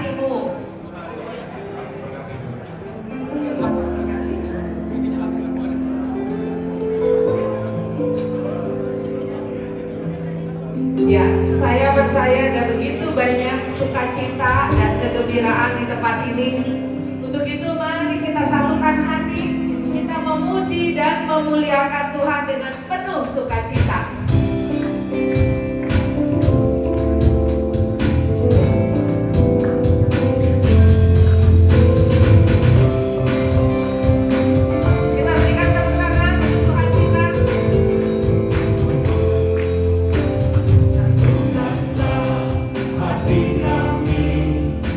memberkatimu. Ya, saya percaya ada begitu banyak sukacita dan kegembiraan di tempat ini. Untuk itu mari kita satukan hati, kita memuji dan memuliakan Tuhan dengan penuh sukacita. Kita berikan tepuk tangan untuk Tuhan kita. Hati kami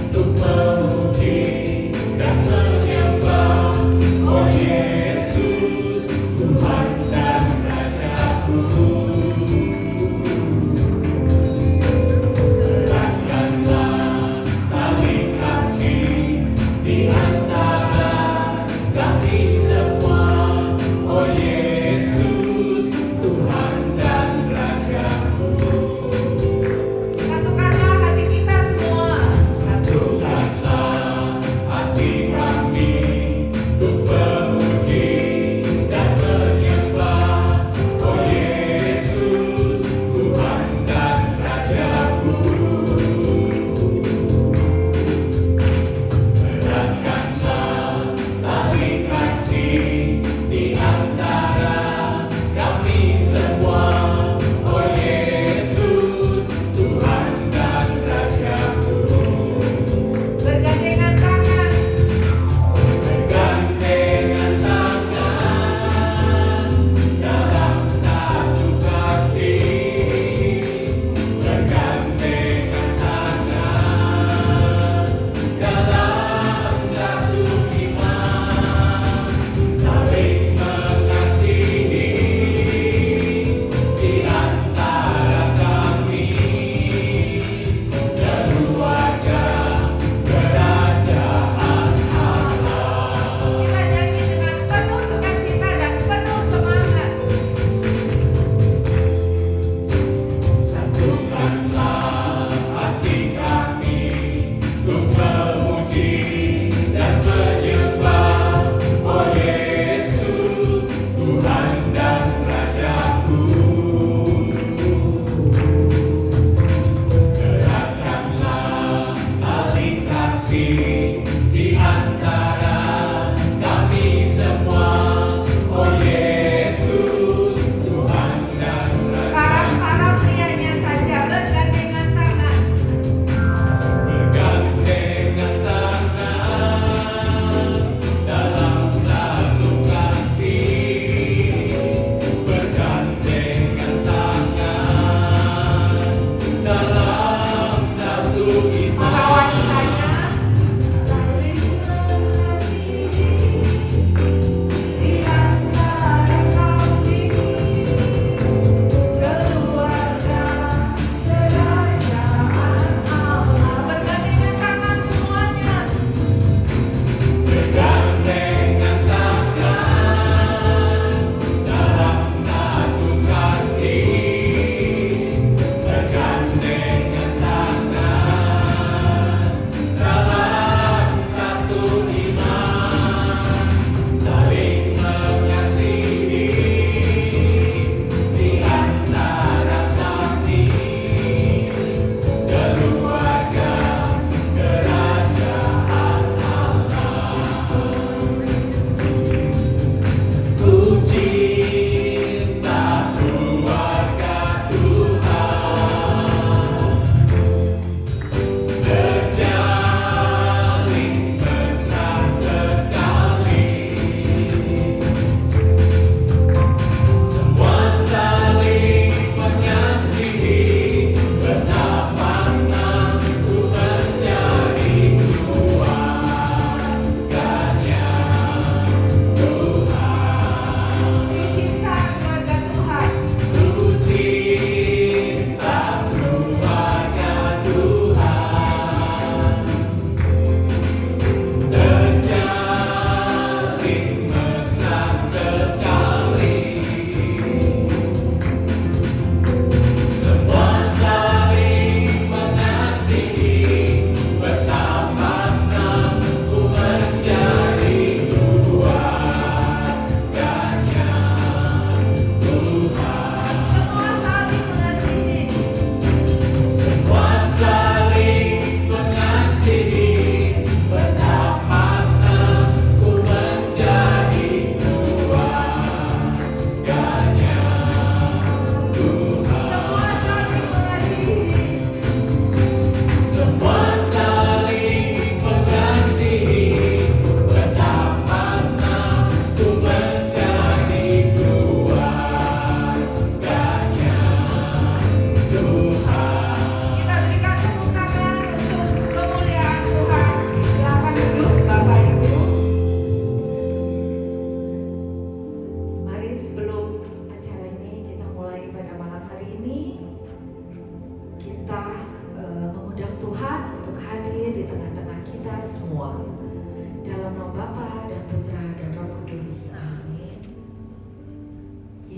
untuk memuji dan menyembah, oh Yesus, Tuhan dan Rajaku.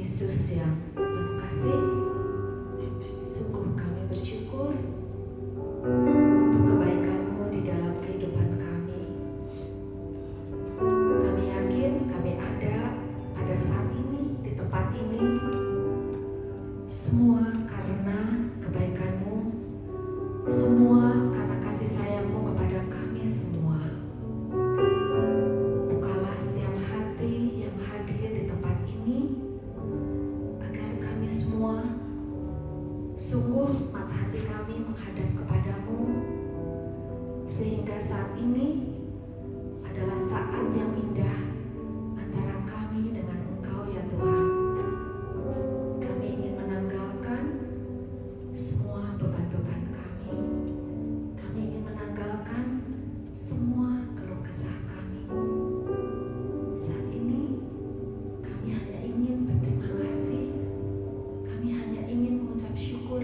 Yesus yang penuh kasih, sungguh kami bersyukur untuk kebaikan-Mu di dalam kehidupan kami. Kami yakin kami ada pada saat ini, di tempat ini, semua karena kebaikan-Mu, semua karena kasih sayang-Mu kepada kami semua. Bukalah setiap hati yang hadir di tempat ini, agar kami semua sungguh mata hati kami menghadap kepadamu, sehingga saat ini adalah saat yang indah antara kami dengan Engkau ya Tuhan. Kami ingin menanggalkan semua beban-beban kami. Kami ingin menanggalkan semua keluh kesah kami. Saat ini kami hanya ingin berterima kasih. Kami hanya ingin mengucap syukur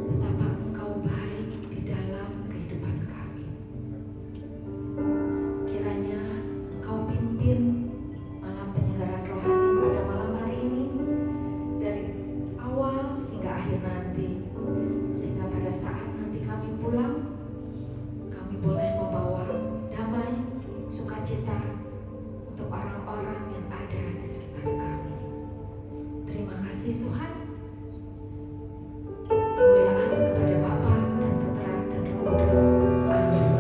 betapa Engkau baik di dalam kehidupan kami. Kiranya Engkau pimpin malam penyegaran rohani pada malam hari ini, dari awal hingga akhir nanti, sehingga pada saat nanti kami pulang, kami boleh membawa damai, sukacita untuk orang-orang yang ada di sekitar kami. Terima kasih Tuhan. Kemuliaan kepada Bapa dan Putra dan Roh Kudus. Amin.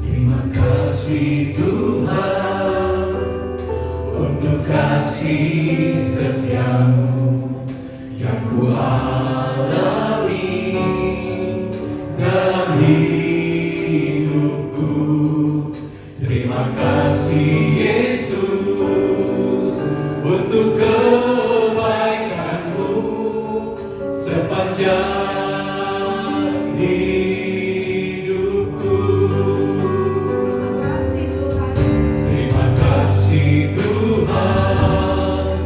Terima kasih Tuhan untuk kasih setia-Mu yang ku alami dalam hidupku. Terima kasih Yesus untuk kebaikan-Mu sepanjang hidupku. Terima kasih Tuhan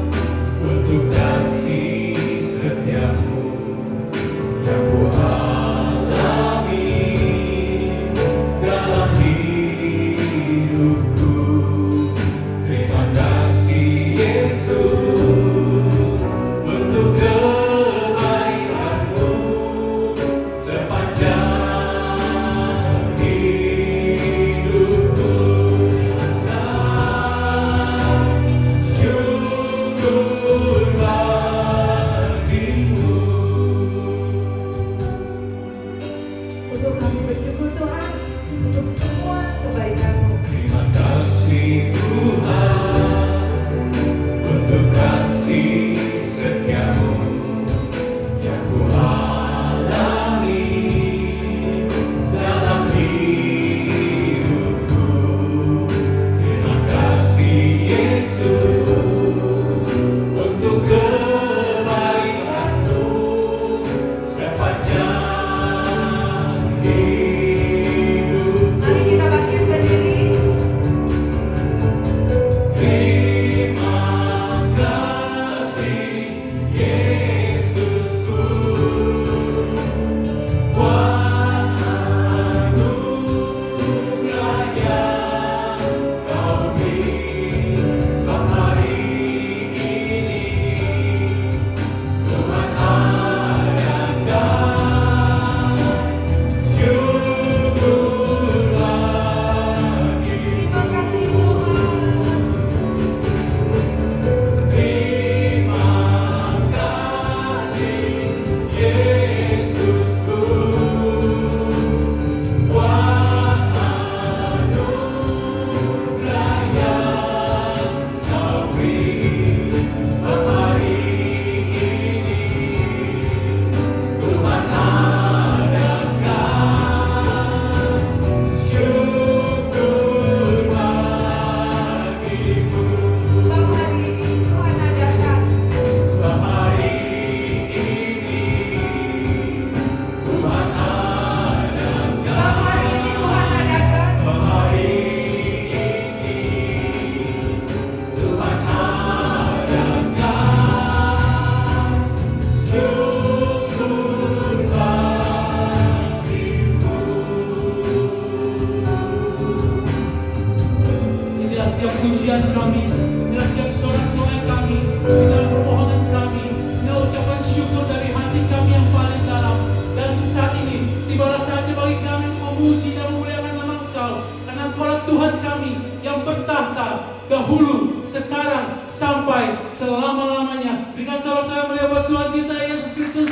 pujian kami, inilah setiap sorak-sorai kami, inilah permohonan kami, inilah ucapan syukur dari hati kami yang paling dalam. Dan saat ini tibalah saatnya bagi kami memuji dan memuliakan nama Engkau, karena Engkaulah Tuhan kami yang bertahta dahulu, sekarang, sampai selama-lamanya. Berikan sorak-sorai meriah buat Tuhan kita Yesus Kristus.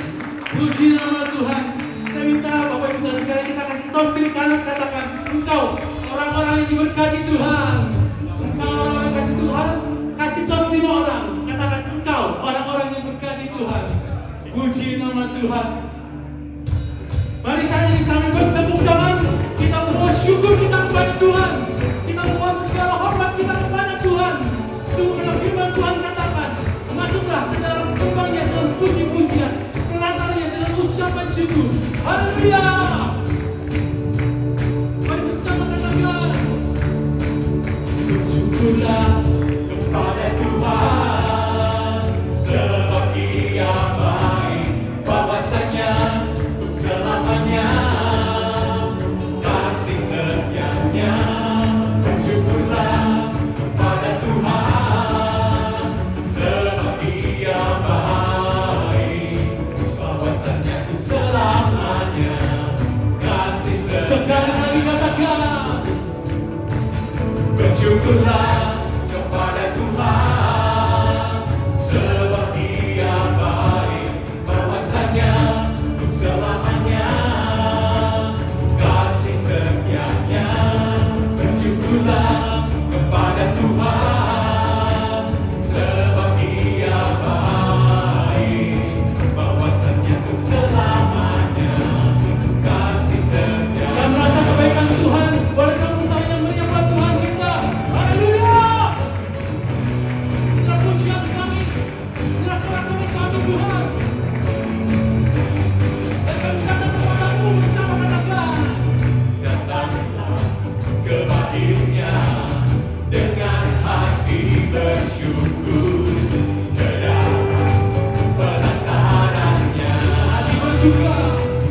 Puji nama Tuhan. Saya minta Bapak Ibu Saudara sekalian kita kasih tos kiri kanan, katakan, engkau orang-orang yang diberkati Tuhan. Engkau orang-orang yang kasih Tuhan. Kasih tos 5 orang, katakan engkau orang-orang yang berkati Tuhan. Puji nama Tuhan. Mari saat ini sambil bertepuk tangan, kita membawa syukur kita kepada Tuhan. Kita membawa segala hormat kita kepada Tuhan. Sungguh dalam firman Tuhan katakan, masuklah ke dalam gerbangnya dengan puji-pujian, pelatannya dengan ucapan syukur. Haleluya. Mari bersama katakan, Bersyukurlah kepada Tuhan, sebab Dia baik, bahwasanya untuk selamanya kasih setianya. Bersyukurlah kepada Tuhan, sebab Dia baik, bahwasanya untuk selamanya kasih sekali setianya. lagi katakan, Bersyukurlah kepada Tuhan, sebab Dia baik, bahwasanya untuk selamanya kasih setianya. Bersyukurlah kepada Tuhan, sebab Dia baik, bahwasanya untuk selamanya kasih setianya. yang merasa kebaikan Tuhan, boleh kamu tanya yang meriah buat Tuhan kita. Haleluya. Inilah pujian kami, inilah sorak-sorai kami Tuhan. Dan kami datang kepadamu bersama katakan, Datanglah ke bait-Nya dengan hati bersyukur, ke dalam pelatarannya hati bersyukur.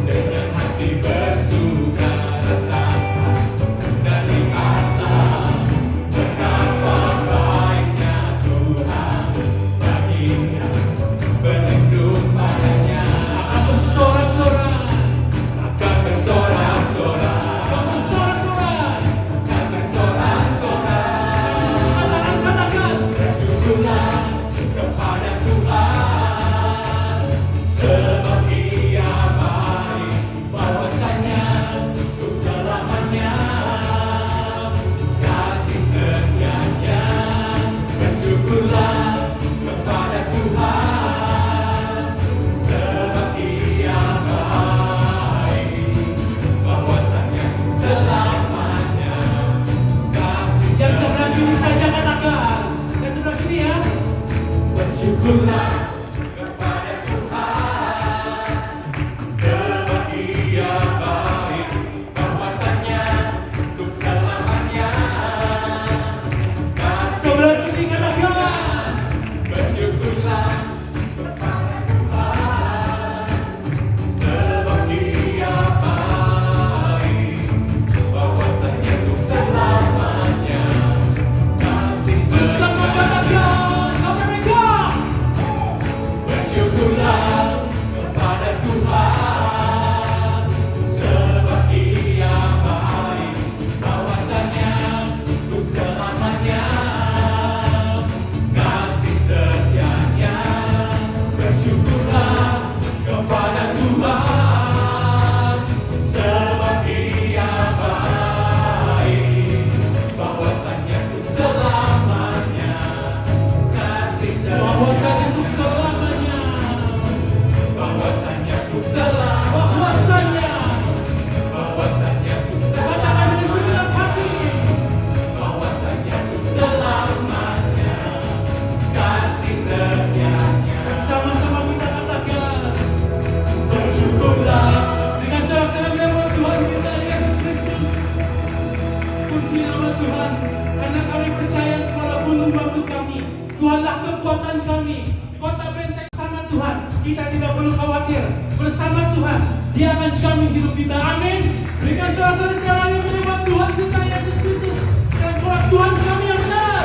dengan hati bersuka rasakan, dan lihatlah betapa baiknya Tuhan baginya berlindung padanya. Akan bersorak-sorai, Akan bersorak-sorai, akan bersorak-sorai. akan bersorak-sorai. Katakan, Bersyukurlah kepada Tuhan, sebab Dia baik, bahwasanya untuk selamanya kasih setianya. Bersyukurlah kepada Tuhan, sebab Dia baik, bahwasanya untuk selamanya kasih yang sebelah sini saja katakan. Yang sebelah sini ya. Bersyukurlah kepada Tuhan, sebab Dia baik, bahwasanya untuk selamanya kasih. Sebelah sini katakan. Bersyukurlah kepada Tuhan, sebab Dia baik, bahwasanya untuk selamanya kasih Bersama setianya. katakan. Amerika. Bersyukurlah kepada Tuhan, sebab Dia baik, bahwasanya untuk selamanya kasih setianya. Bersyukurlah kepada Tuhan, sebab Dia baik, bahwasanya untuk selamanya kasih Bahwasanya setianya. untuk selamanya. Bahwasanya untuk selamanya, Bahwasanya. bahwasanya untuk Katakan dengan segenap hati. bahwasanya untuk selamanya kasih setianya. Sama-sama kita katakan. Bersyukurlah Dengan sorak-sorai lewat Tuhan kita Yesus Kristus. Puji nama Tuhan, karena kami percaya Engkaulah gunung batu kami, Tuhanlah kekuatan kami, kota benteng sama Tuhan. Kita tidak perlu khawatir, bersama Tuhan Dia akan jamin hidup kita. Amin. Berikan sorak-sorai sekali lagi buat Tuhan kita Yesus Kristus dan buat Tuhan kami yang benar.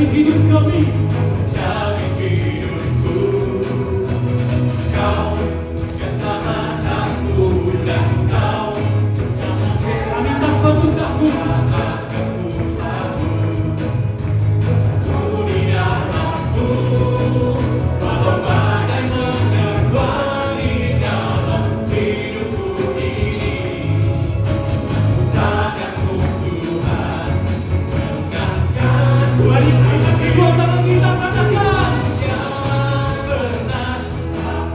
menjadi hidup kami. Menjadi hidupku, Kau keselamatanku dan Kau yang memberi Kami tak patut takut. di dalamku, walau badai menerpa di dalam hidupku ini. Tanganmu Tuhan mengangkat Mari angkat kedua tangan kita, katakan. yang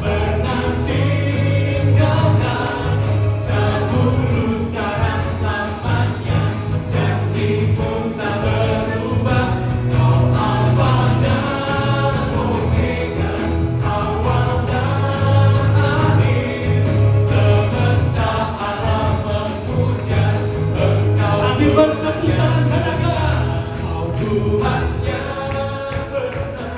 pernah tinggalkan. Dahulu sekarang samanya, janji-Mu tak berubah. Kau Alfa dan Omega, awal dan akhir. Semesta alam memuja Engkau. Sambil bertepuk tangan, katakan. Kau Tuhan yang benar.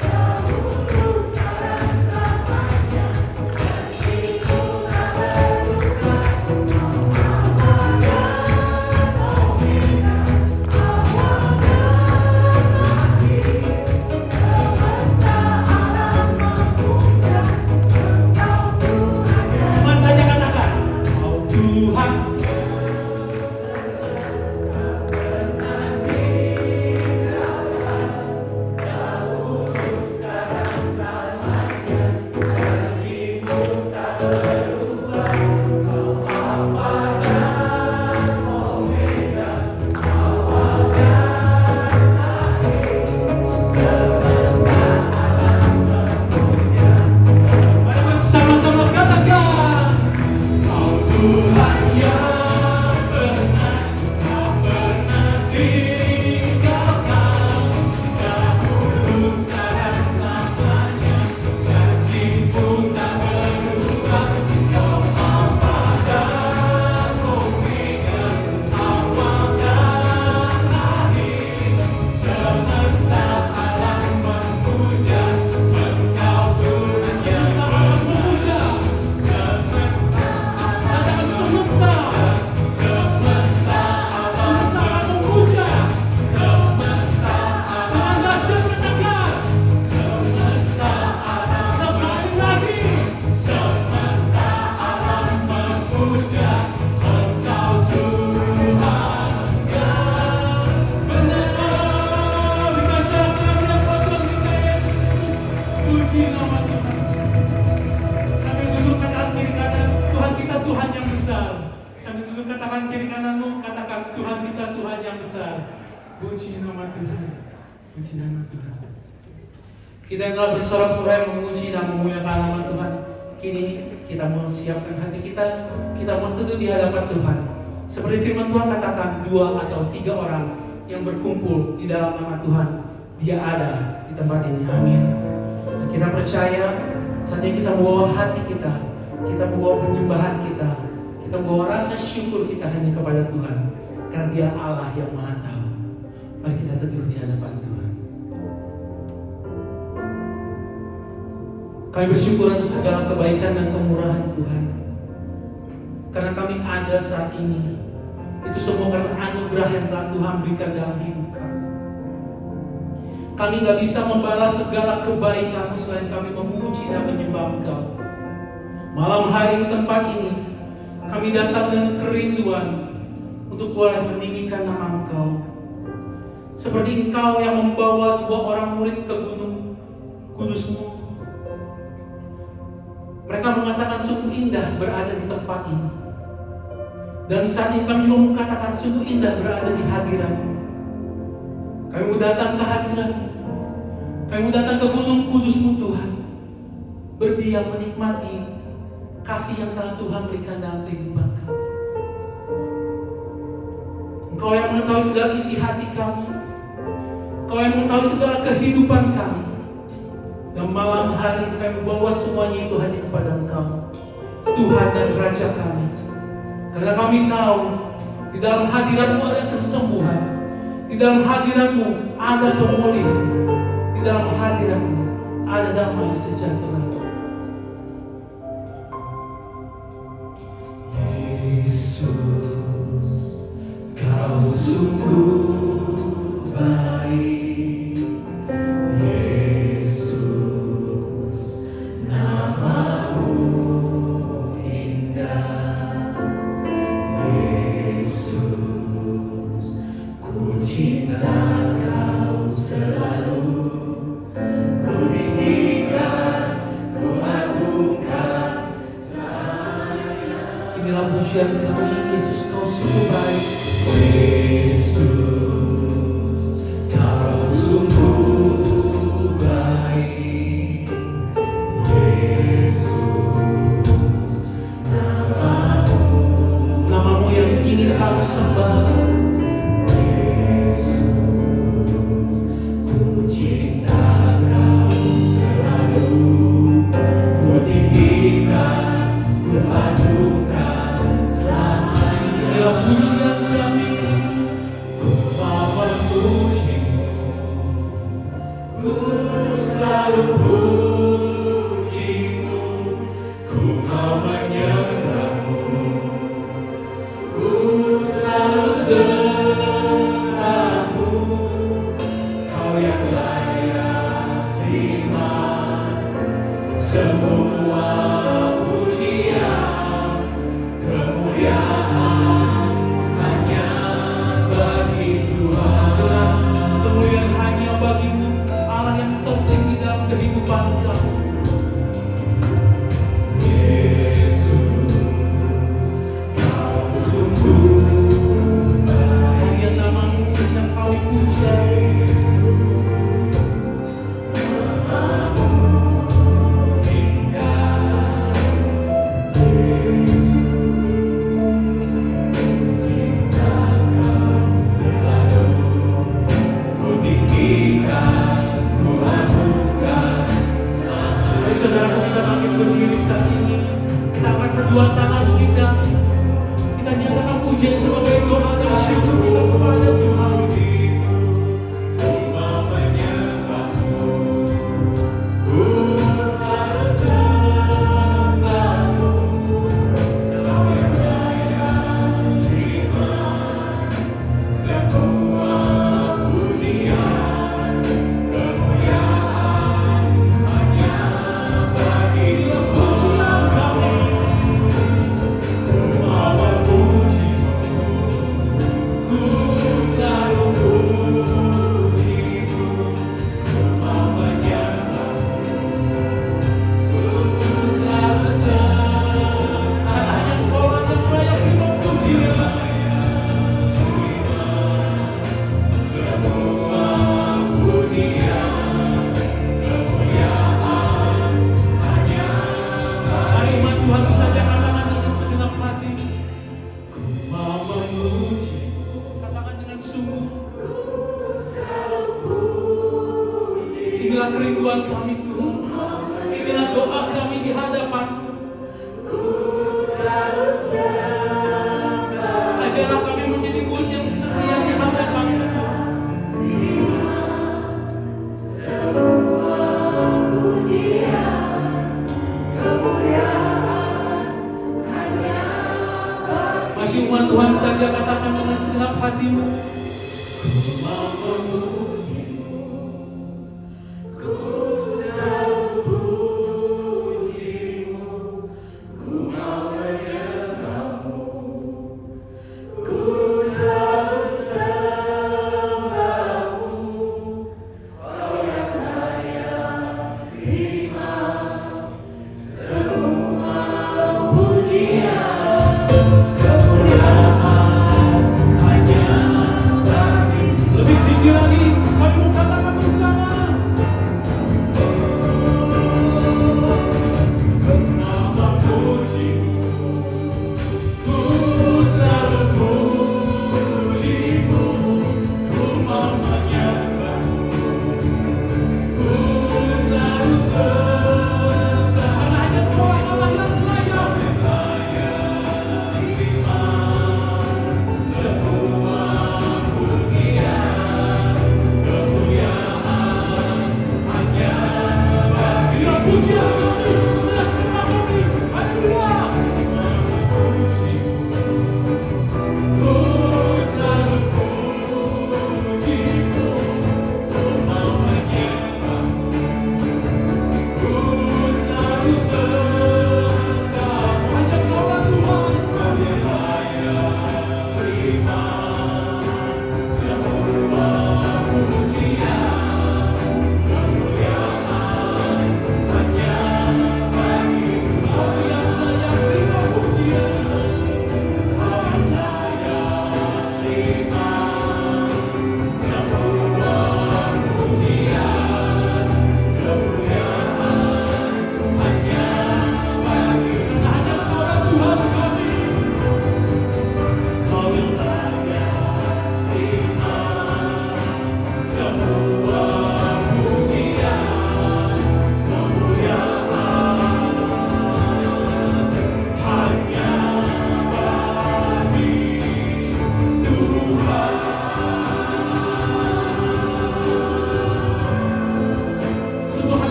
Dahulu sekarang selamanya, janji-Mu tak berubah. Alfa dan Omega, awal dan akhir. Semesta alam memuja Engkau Tuhan yang Teman saja katakan. Kau Tuhan. Mari bersama-sama katakan. Kau Tuhan yang benar, tak pernah tinggalkan. Dahulu sekarang selamanya, janji-Mu tak berubah. Kau Alfa dan Omega, awal dan akhir. Semesta alam memuja Engkau Tuhan yang Alam memuja. Katakan semesta. semesta Semesta alam memuja. Dengan dahsyat katakan. semesta alam Sekali lagi. semesta alam memuja Engkau Tuhan yang Benar. Dikasihkan yang Tuhan kita Yesus. Puji nama Tuhan. Sambil duduk katakan kiri kanan, Tuhan kita Tuhan yang besar. Sambil duduk katakan kiri kananmu, katakan Tuhan kita Tuhan yang besar. Puji nama Tuhan. Puji nama Tuhan. Kita yang telah bersorak-sorai memuji dan memuliakan nama Tuhan. Kini kita mau siapkan hati kita mau teduh di hadapan Tuhan. Seperti firman Tuhan katakan, 2 atau 3 orang yang berkumpul di dalam nama Tuhan, Dia ada di tempat ini. Amin. Dan kita percaya saatnya kita membawa hati kita membawa penyembahan kita membawa rasa syukur kita hanya kepada Tuhan, karena Dia Allah yang Maha Tahu. Mari kita teduh di hadapan Tuhan. Kami bersyukur atas segala kebaikan dan kemurahan Tuhan. Karena kami ada saat ini, itu semua karena anugerah yang telah Tuhan berikan dalam hidup kami. Kami gak bisa membalas segala kebaikan-Mu selain kami memuji dan menyembah Engkau. Malam hari di tempat ini, kami datang dengan kerinduan untuk boleh meninggikan nama Engkau. Seperti Engkau yang membawa 2 orang murid ke gunung Kudus-Mu. Mereka mengatakan sungguh indah berada di tempat ini. Dan saat ini kami juga mengatakan sungguh indah berada di hadirat-Mu. Kami mau datang ke hadirat-Mu. Kami mau datang ke gunung Kudus-Mu Tuhan. Berdiam menikmati kasih yang telah Tuhan berikan dalam kehidupan kami. Engkau yang mengetahui segala isi hati kami. Engkau yang mengetahui segala kehidupan kami. Dan malam hari ini kami bawa semuanya itu hanya kepada Engkau, Tuhan dan Raja kami. Karena kami tahu di dalam hadirat-Mu ada kesembuhan, di dalam hadirat-Mu ada pemulihan, di dalam hadirat-Mu ada damai sejahtera. Yesus, sungguh baik, Yesus, namamu indah, Yesus, ku cinta kau selalu, ku tinggikan, ku agungkan. Inilah pujian kami, Yesus kau sungguh baik. Yesus, kau sungguh baik, Yesus, Namamu yang ingin kami sembah. Yesus, ku cinta kau selalu, ku tinggikan, ku agungkan selamanya. Inilah pujian kami. Ku mau memujimu, ku selalu pujimu, ku mau menyembahmu, ku selalu sembahmu. Kau yang layak terima semua pujian, kemuliaan hanya bagi Tuhan. Kemuliaan hanya bagimu, Allah yang tertinggi dalam kehidupan kami. Yesus, kau sungguh baik. Hanya namamu yang kami puja. Namamu indah, Yesus, cinta kau selalu, ku tinggikan, ku agungkan selamanya. Mari saudaraku, kita bangkit berdiri saat ini. Kita angkat kedua tangan kita. Kita nyatakan pujian sebagai doa dan syukur kita kepada Tuhan. Ku mau menyembahmu, ku selalu sembahmu. Kau yang layak terima semua pujian, kemuliaan hanya bagi Tuhan. Ku mau memujimu, ku selalu pujimu, ku mau menyembahmu, ku selalu sembahmu. Hanya Engkau yang layak terima pujian. Semua pujian, kemuliaan hanya Mari umat Tuhan bisa katakan dengan segenap hati. Ku mau memuji, Katakan dengan sungguh. selalu puji. Inilah kerinduan kami Tuhan. Inilah doa kami di hadapan-Mu. Ku selalu sembah. Ajarlah kami menjadi murid yang setia di hadapan-Mu. Semua pujian, kemuliaan hanya bagi Masih umat Tuhan saja katakan dengan segenap hatimu. Ku mau memujimu, ku selalu pujimu, ku mau menyembahmu, ku selalu sembahmu. Kau yang layak terima semua pujian, kemuliaan hanya bagi Lebih tinggi lagi.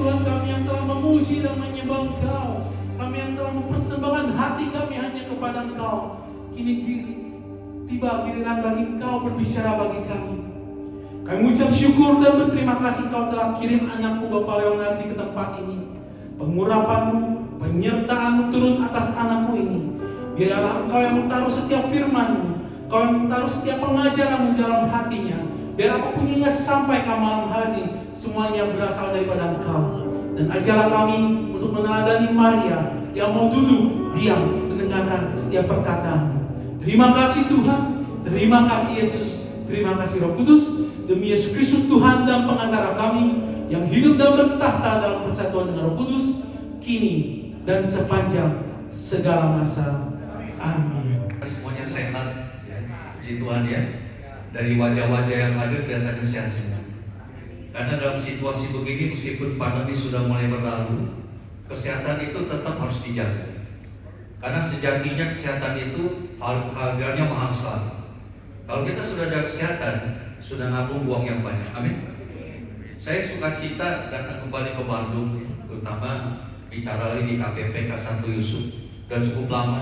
Tuhan, kami yang telah memuji dan menyembah Engkau, kami yang telah mempersembahkan hati kami hanya kepada Engkau, kini tiba giliran bagi Engkau berbicara bagi kami. Kami ucap syukur dan berterima kasih Engkau telah kirim anakmu Bapak Leonardi ke tempat ini. Pengurapan-Mu, penyertaan-Mu turun atas anakmu ini. Biarlah Engkau yang menaruh setiap firman-Mu, Engkau yang menaruh setiap pengajaran-Mu dalam hatinya. Biar apapun yang ia sampaikan malam hari, semuanya berasal daripada Engkau. Dan ajarlah kami untuk meneladani Maria yang mau duduk, diam, mendengarkan setiap perkataan-Mu. Terima kasih Tuhan, terima kasih Yesus, terima kasih Roh Kudus. Demi Yesus Kristus Tuhan dan pengantara kami yang hidup dan bertahta dalam persatuan dengan Roh Kudus, kini dan sepanjang segala masa. Amin. Semuanya sehat, ya. Puji Tuhan ya. Dari wajah-wajah yang hadir kelihatannya sehat semua. Karena dalam situasi begini, meskipun pandemi sudah mulai berlalu, kesehatan itu tetap harus dijaga. Karena sejatinya kesehatan itu harganya mahal sekali. Kalau kita sudah jaga kesehatan, sudah nabung uang yang banyak. Amin. Saya suka cita datang kembali ke Bandung, terutama bicara lagi di KPP K1 Yusuf. Sudah cukup lama.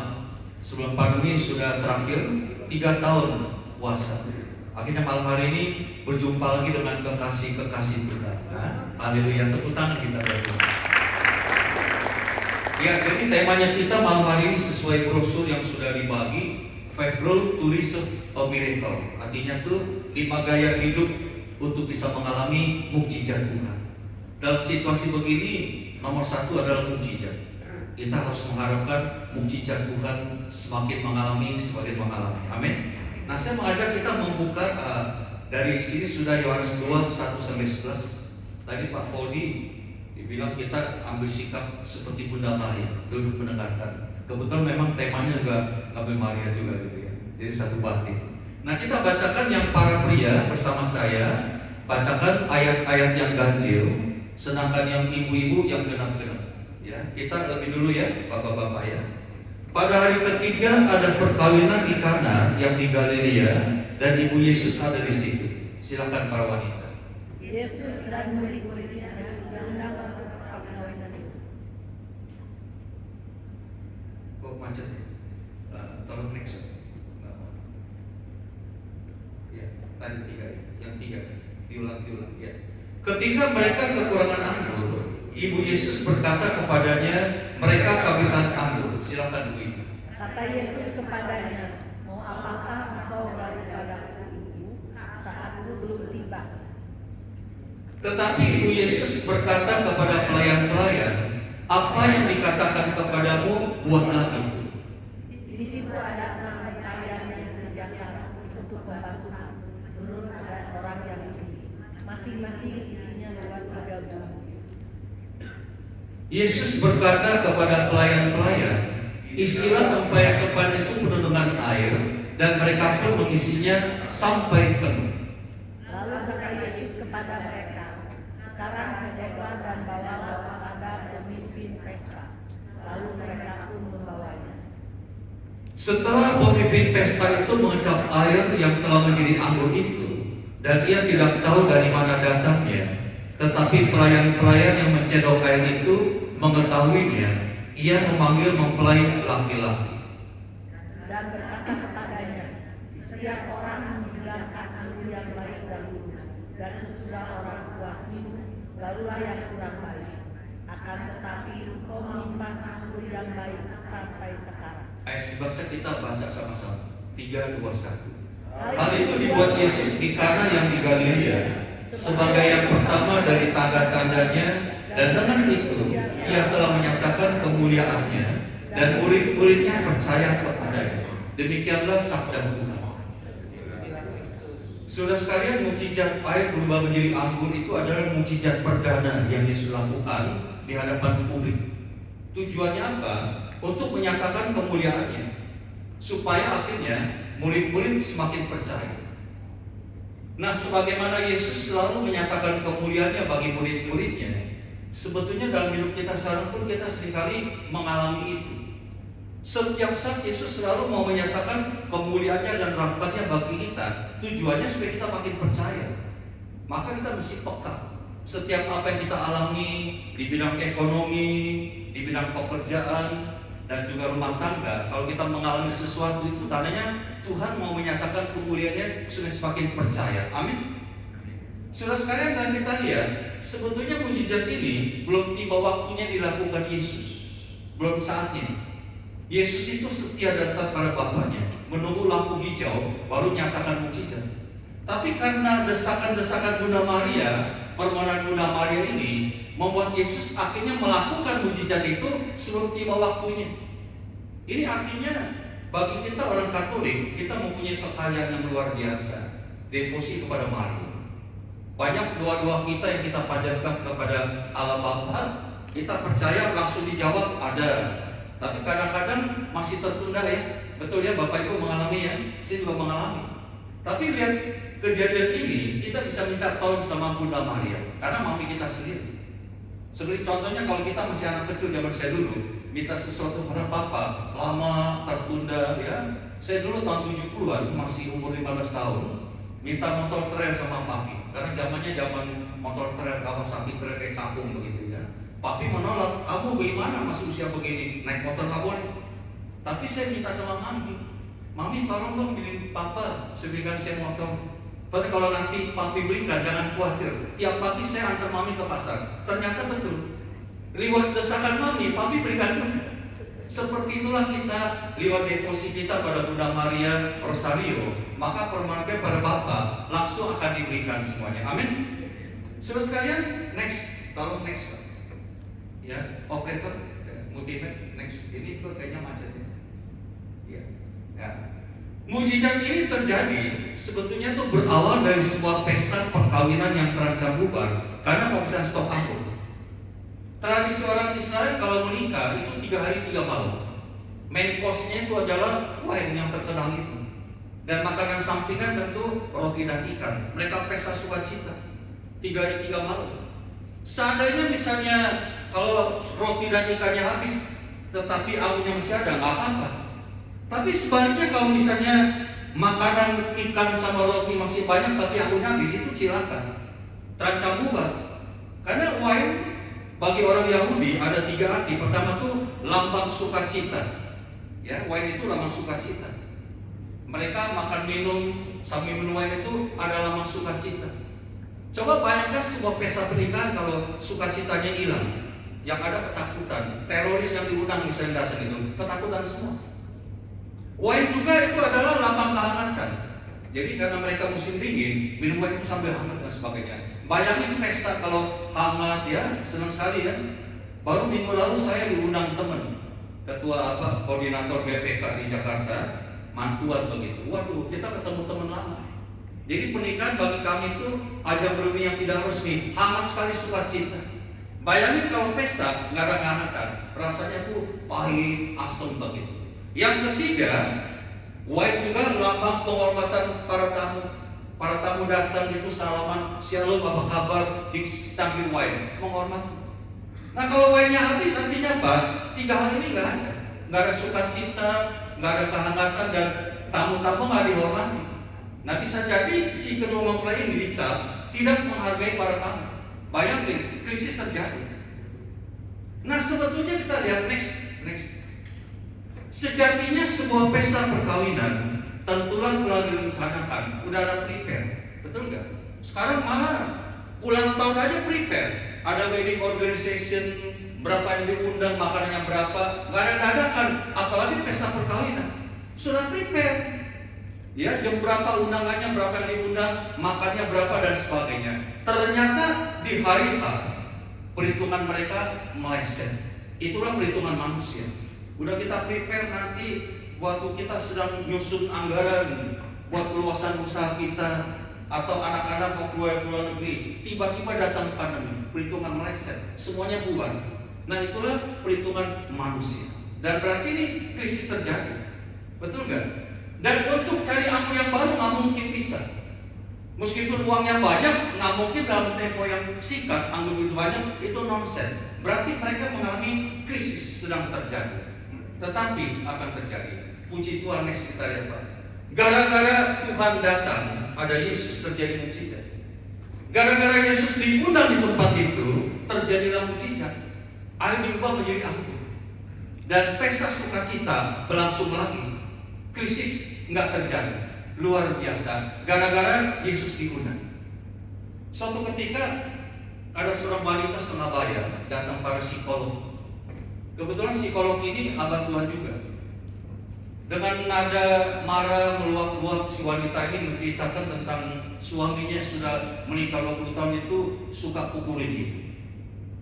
Sebelum pandemi sudah terakhir 3 tahun puasa. Akhirnya malam hari ini berjumpa lagi dengan kekasih-kekasih Tuhan. Haleluya, tepuk tangan kita berdua. Ya, jadi temanya kita malam hari ini sesuai brosur yang sudah dibagi, 5 Rules to Receive a Miracle. Artinya tuh 5 gaya hidup untuk bisa mengalami mukjizat Tuhan. Dalam situasi begini, nomor 1 adalah mukjizat. Kita harus mengharapkan mukjizat Tuhan semakin mengalami. Amin. Nah, saya mengajak kita membuka dari sini sudah Yohanes 2, 1-11. Tadi Pak Foldi dibilang kita ambil sikap seperti Bunda Maria, duduk mendengarkan. Kebetulan memang temanya juga Ave Maria juga gitu ya. Jadi satu batin. Nah, kita bacakan yang para pria bersama saya, bacakan ayat-ayat yang ganjil, sedangkan yang ibu-ibu yang genap-genap. Ya, kita lebih dulu ya, bapak-bapak ya. Pada hari ketiga ada perkawinan di Kana yang di Galilea dan ibu Yesus ada di situ. Silakan para wanita. Yesus dan murid-muridnya diundang untuk perkawinan itu. Kok macet ya? Tolong next. Ya, tadi 3 ya. Yang 3 diulang ya. Ketika mereka kekurangan anggur, ibu Yesus berkata kepadanya, mereka kehabisan anggur. Silakan Bu Ibu. Kata Yesus kepadanya, mau apakah engkau baru padaku ibu, saatku belum tiba. Tetapi ibu Yesus berkata kepada pelayan-pelayan, apa yang dikatakan kepadamu, buatlah itu. Di situ ada 6 pelayan yang disediakan untuk pembasuhan menurut adat orang Yahudi. Masing-masing isinya lewat 3 buah. Yesus berkata kepada pelayan-pelayan, isilah tempayan-tempayan itu penuh dengan air, dan mereka pun mengisinya sampai penuh. Lalu kata Yesus kepada mereka, sekarang ceklah dan bawalah kepada pemimpin pesta. Lalu mereka pun membawanya. Setelah pemimpin pesta itu mengecap air yang telah menjadi anggur itu, dan ia tidak tahu dari mana datangnya, tetapi pelayan-pelayan yang mencedok air itu mengetahuinya, ia memanggil mempelai laki-laki Dan berkata kepadanya, setiap orang menghilangkan anggur yang baik dahulu, dan sesudah orang puas minum, barulah yang kurang baik. Akan tetapi engkau menyimpan anggur yang baik sampai sekarang. Ayat 11 kita baca sama-sama. 3, 2, 1. Hal itu dibuat Yesus di Kana yang di Galilea sebagai yang pertama dari tanda-tandanya, dan dengan itu ia telah menyatakan kemuliaannya, dan murid-muridnya percaya kepadanya. Demikianlah sabda Tuhan. Saudara sekalian, mukjizat air berubah menjadi anggur itu adalah mukjizat perdana yang Yesus lakukan di hadapan publik. Tujuannya apa? Untuk menyatakan kemuliaannya, supaya akhirnya murid-murid semakin percaya. Nah, sebagaimana Yesus selalu menyatakan kemuliaannya bagi murid-muridnya, sebetulnya dalam hidup kita sekarang pun kita seringkali mengalami itu. Setiap saat Yesus selalu mau menyatakan kemuliaannya dan rahmatnya bagi kita. Tujuannya supaya kita makin percaya. Maka kita mesti peka. Setiap apa yang kita alami di bidang ekonomi, di bidang pekerjaan, dan juga rumah tangga, kalau kita mengalami sesuatu itu tandanya Tuhan mau menyatakan kemuliaannya sudah semakin percaya. Amin. Saudara sekalian, dan kita lihat sebetulnya mujizat ini belum tiba waktunya dilakukan Yesus, belum saatnya. Yesus itu setia dan taat pada Bapaknya, menunggu lampu hijau baru nyatakan mujizat. Tapi karena desakan-desakan Bunda Maria, permohonan Bunda Maria ini membuat Yesus akhirnya melakukan mujizat itu sebelum tiba waktunya. Ini artinya bagi kita orang Katolik, kita mempunyai kekayaan yang luar biasa, devosi kepada Maria. Banyak doa-doa kita yang kita panjatkan kepada Allah Bapa, kita percaya langsung dijawab ada. Tapi kadang-kadang masih tertunda ya. Betul ya, Bapak Ibu mengalami ya, saya juga mengalami. Tapi lihat kejadian ini, kita bisa minta tolong sama Bunda Maria, karena mami kita sendiri. Seperti contohnya kalau kita masih anak kecil zaman saya dulu, minta sesuatu pada Papa, lama tertunda ya. Saya dulu tahun 70-an, masih umur 15 tahun, minta motor trail sama Papi. Karena zamannya zaman motor trail, Kawasaki trail kayak capung begitu ya. Papi menolak, kamu bagaimana masih usia begini, naik motor nggak boleh. Tapi saya minta sama Mami tolong dong beliin Papa sebelikan saya motor. Tapi kalau nanti Papi belikan jangan khawatir, tiap pagi saya antar Mami ke pasar. Ternyata betul, lewat desakan Mami, Papi belikan juga. Seperti itulah kita, lewat devosi kita pada Bunda Maria Rosario, maka permohonan pada Bapa langsung akan diberikan semuanya. Amin. Saudara sekalian, next, tolong next Pak. Ya, operator, multimedia, next. Ini kok kayaknya macet ya. Ya. Mujizat ini terjadi sebetulnya itu berawal dari sebuah pesta perkawinan yang terancam bubar karena kehabisan stok anggur. Tradisi orang Israel kalau menikah itu 3 hari 3 malam. Main course-nya itu adalah wine yang terkenal itu. Dan makanan sampingan tentu roti dan ikan. Mereka pesta sukacita 3 hari 3 malam. Seandainya misalnya kalau roti dan ikannya habis tetapi abunya masih ada, nggak apa-apa. Tapi sebaliknya kalau misalnya makanan ikan sama roti masih banyak tapi abunya habis, itu cilaka, terancam bubar. Karena wine bagi orang Yahudi ada 3 arti. Pertama tuh lambang sukacita. Ya, wine itu lambang sukacita. Mereka makan minum sambil minum wine itu ada lambang sukacita. Coba bayangkan sebuah pesta pernikahan kalau sukacitanya hilang, yang ada ketakutan. Teroris yang diundang misalnya datang itu ketakutan semua. Wine juga itu adalah lambang kehangatan. Jadi karena mereka musim dingin, minum wine itu sambil hangat dan sebagainya. Bayangin pesta kalau hangat ya, senang sekali ya. Baru minggu lalu saya diundang teman, ketua koordinator BPK di Jakarta, mantuan begitu. Waduh, kita ketemu teman lama. Jadi pernikahan bagi kami itu ajang reuni yang tidak resmi, hangat sekali sukacita. Bayangin kalau pesta nggak ada kehangatan, rasanya tuh pahit, asam begitu. Yang ketiga, wine juga lambang penghormatan para tamu. Para tamu datang itu salaman, shalom, apa kabar, dicangkir wine, menghormati. Nah kalau wine-nya habis artinya apa? 3 hari ini nggak ada. Nggak ada sukacita, nggak ada kehangatan, dan tamu-tamu nggak dihormati. Nah bisa jadi si ketua mempelai ini dicap tidak menghargai para tamu. Bayangin, krisis terjadi. Nah sebetulnya kita lihat next. Sejatinya sebuah pesta perkawinan tentulah telah direncanakan, udah ada prepare, betul nggak? Sekarang malah ulang tahun aja prepare, ada wedding organization, berapa yang diundang, makanannya berapa, nggak ada dadakan, apalagi pesta perkawinan, sudah prepare. Ya, jam berapa undangannya, berapa yang diundang, makannya berapa dan sebagainya. Ternyata di hari H perhitungan mereka meleset. Itulah perhitungan manusia. Udah kita prepare nanti waktu kita sedang nyusun anggaran buat peluasan usaha kita atau anak-anak mau keluar negeri, tiba-tiba datang pandemi, perhitungan meleset, semuanya bubar. Nah itulah perhitungan manusia. Dan berarti ini krisis terjadi, betul nggak? Dan untuk cari anggur yang baru nggak mungkin bisa. Meskipun uangnya banyak, nggak mungkin dalam tempo yang singkat anggur itu banyak, itu nonsen. Berarti mereka mengalami krisis sedang terjadi. Tetapi apa yang terjadi? Puji Tuhan, next kita lihat Pak. Gara-gara Tuhan datang, ada Yesus, terjadi mujizat. Gara-gara Yesus diundang di tempat itu, terjadilah mujizat. Air diubah menjadi anggur. Dan pesta sukacita berlangsung lagi. Krisis nggak terjadi. Luar biasa. Gara-gara Yesus diundang. Suatu ketika ada seorang wanita Surabaya datang pada psikolog. Kebetulan psikolog ini hamba Tuhan juga. Dengan nada marah meluap-luap, si wanita ini menceritakan tentang suaminya yang sudah menikah 20 tahun itu suka pukulin dia.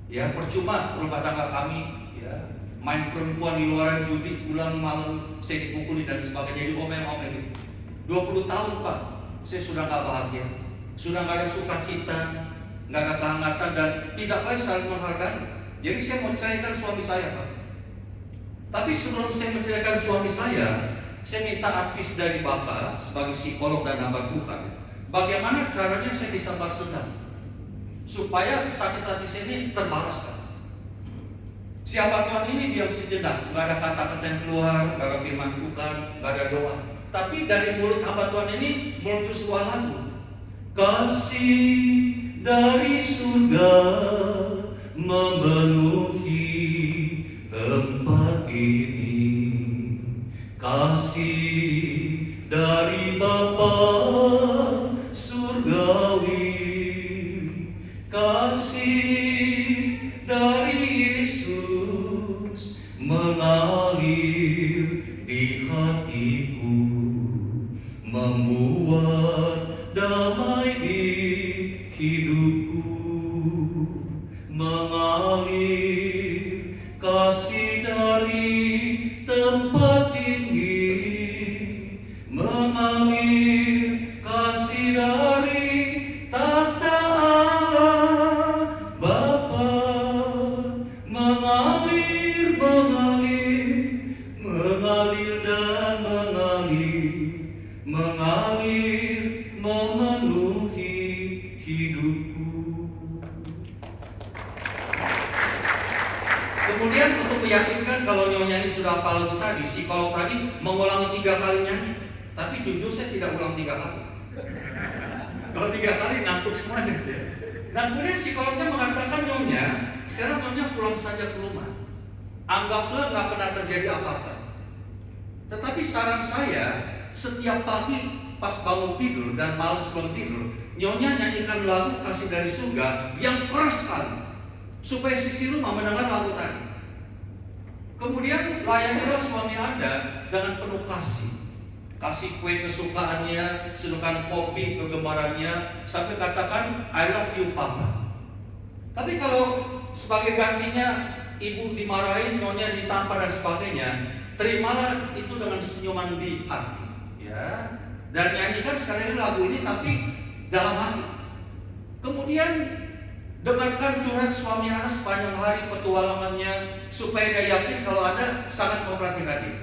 Ya, percuma rumah tangga kami, ya, main perempuan di luaran, judi, pulang malam saya dipukuli dan sebagainya, diomel-omel. 20 tahun Pak, saya sudah gak bahagia, sudah gak ada sukacita, gak ada kehangatan dan tidak lagi saling menghargai. Jadi saya mau ceraikan suami saya Pak. Tapi sebelum saya menceraikan suami saya minta advice dari Bapak sebagai psikolog dan hamba Tuhan. Bagaimana caranya saya bisa balas dendam supaya sakit hati saya ini terbalaskan. Si hamba Tuhan ini diam sejenak, gak ada kata-kata yang keluar, gak ada firman Tuhan, gak ada doa. Tapi dari mulut hamba Tuhan ini muncul sebuah lagu. Kasih dari surga memenuhi tempat ini, kasih dari Bapa surgawi, kasih dari Yesus mengalir di hatiku, membuat damai di hidupku, mengalir kasih dari tempat tinggi, mengalir kasih dari tahta Allah Bapa, mengalir, mengalir, mengalir dan mengalir, mengalir memenuhi hidupku. Kemudian untuk meyakinkan kalau nyonya ini sudah hafal lagu tadi, psikolog tadi mengulangi 3 kali nyanyi. Tapi jujur saya tidak ulang 3 kali. Kalau 3 kali ngantuk semuanya. Nah kemudian psikolognya mengatakan nyonya, sekarang nyonya pulang saja ke rumah. Anggaplah nggak pernah terjadi apa-apa. Tetapi saran saya, setiap pagi pas bangun tidur dan malam sebelum tidur, nyonya nyanyikan lagu Kasih dari Surga yang keras sekali, supaya sisi rumah mendengar lagu tadi. Kemudian layanilah suami Anda dengan penuh kasih. Kasih kue kesukaannya, seduhkan kopi kegemarannya, sampai katakan I love you Papa. Tapi kalau sebagai gantinya ibu dimarahin, nyonya ditampar dan sebagainya, terimalah itu dengan senyuman di hati, ya. Dan nyanyikan sekali lagi lagu ini tapi dalam hati. Kemudian dengarkan curhat suami Anda sepanjang hari petualangannya, supaya dia yakin kalau Anda sangat memperhatikan dia.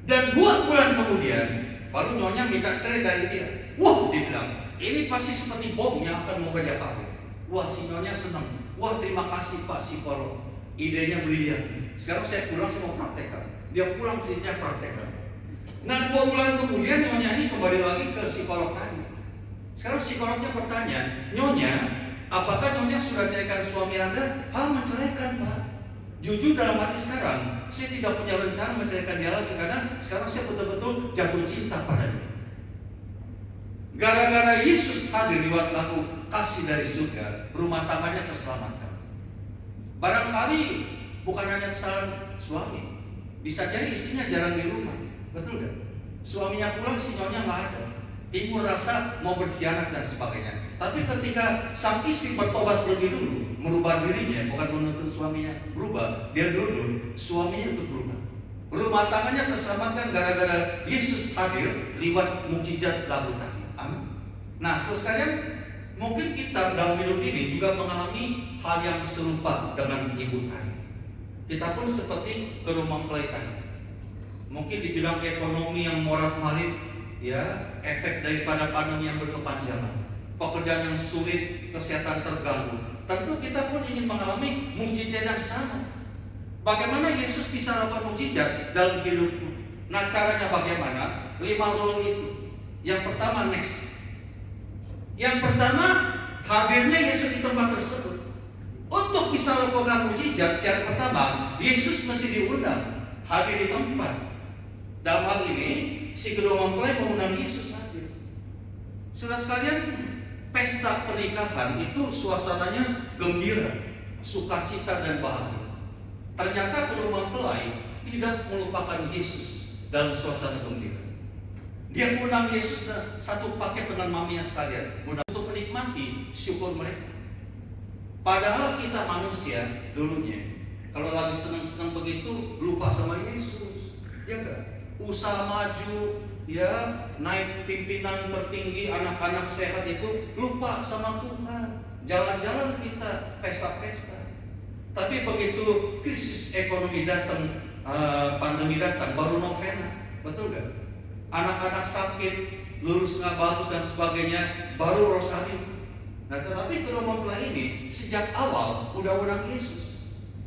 Dan 2 bulan kemudian baru nyonya minta cerai dari dia. Wah, dia bilang, ini pasti seperti bom yang akan membuat dia kabur. Wah, si nyonya senang. Wah, terima kasih Pak psikolog, idenya brilian. Sekarang saya pulang, saya mau praktekkan. Dia pulang ceritanya praktekkan. Nah 2 bulan kemudian nyonya ini kembali lagi ke psikolog tadi. Sekarang psikolognya bertanya, nyonya, apakah nyonya sudah ceraikan suami Anda? Menceraikan Pak. Jujur dalam hati sekarang, saya tidak punya rencana menceraikan dia lagi karena sekarang saya betul-betul jatuh cinta pada dia. Gara-gara Yesus hadir lewat lagu Kasih dari Surga, rumah tangganya terselamatkan. Barangkali bukan hanya kesalahan suami, bisa jadi istrinya jarang di rumah, betul gak? Suaminya pulang, si nyonya nggak ada, timbul rasa mau berkhianat dan sebagainya. Tapi ketika sang istri bertobat lebih dulu, merubah dirinya, bukan menuntut suaminya berubah, dia dulu suaminya untuk berubah. Rumah tangganya terselamatkan gara-gara Yesus hadir lewat mukjizat lagu tadi. Amin. Nah, sekalian, mungkin kita dalam hidup ini juga mengalami hal yang serupa dengan ibu tadi. Kita pun seperti ke rumah mempelai tadi. Mungkin di bidang ekonomi yang morat-marit, ya, efek daripada pandemi yang berkepanjangan, pekerjaan yang sulit, kesehatan terganggu. Tentu kita pun ingin mengalami mukjizat yang sama. Bagaimana Yesus bisa lakukan mukjizat dalam hidupku? Nah, caranya bagaimana? 5 rule itu. Yang pertama, next. Yang pertama, hadirnya Yesus di tempat tersebut. Untuk bisa lakukan mujizat, syarat pertama, Yesus mesti diundang hadir di tempat. Dalam hal ini, si kedua mempelai mengundang Yesus hadir. Saudara sekalian, pesta pernikahan itu suasananya gembira, sukacita dan bahagia. Ternyata kedua mempelai tidak melupakan Yesus dalam suasana gembira. Dia mengundang Yesus satu paket dengan maminya sekalian, untuk menikmati syukur mereka. Padahal kita manusia dulunya, kalau lagi senang-senang begitu lupa sama Yesus, ya kan? Usaha maju, ya naik pimpinan tertinggi, anak-anak sehat itu lupa sama Tuhan. Jalan-jalan kita pesta-pesta. Tapi begitu krisis ekonomi datang, pandemi datang, baru novena, betul gak? Anak-anak sakit, lulus nggak bagus dan sebagainya, baru rosari. Nah, tetapi kedua mempelai ini sejak awal udah undang Yesus.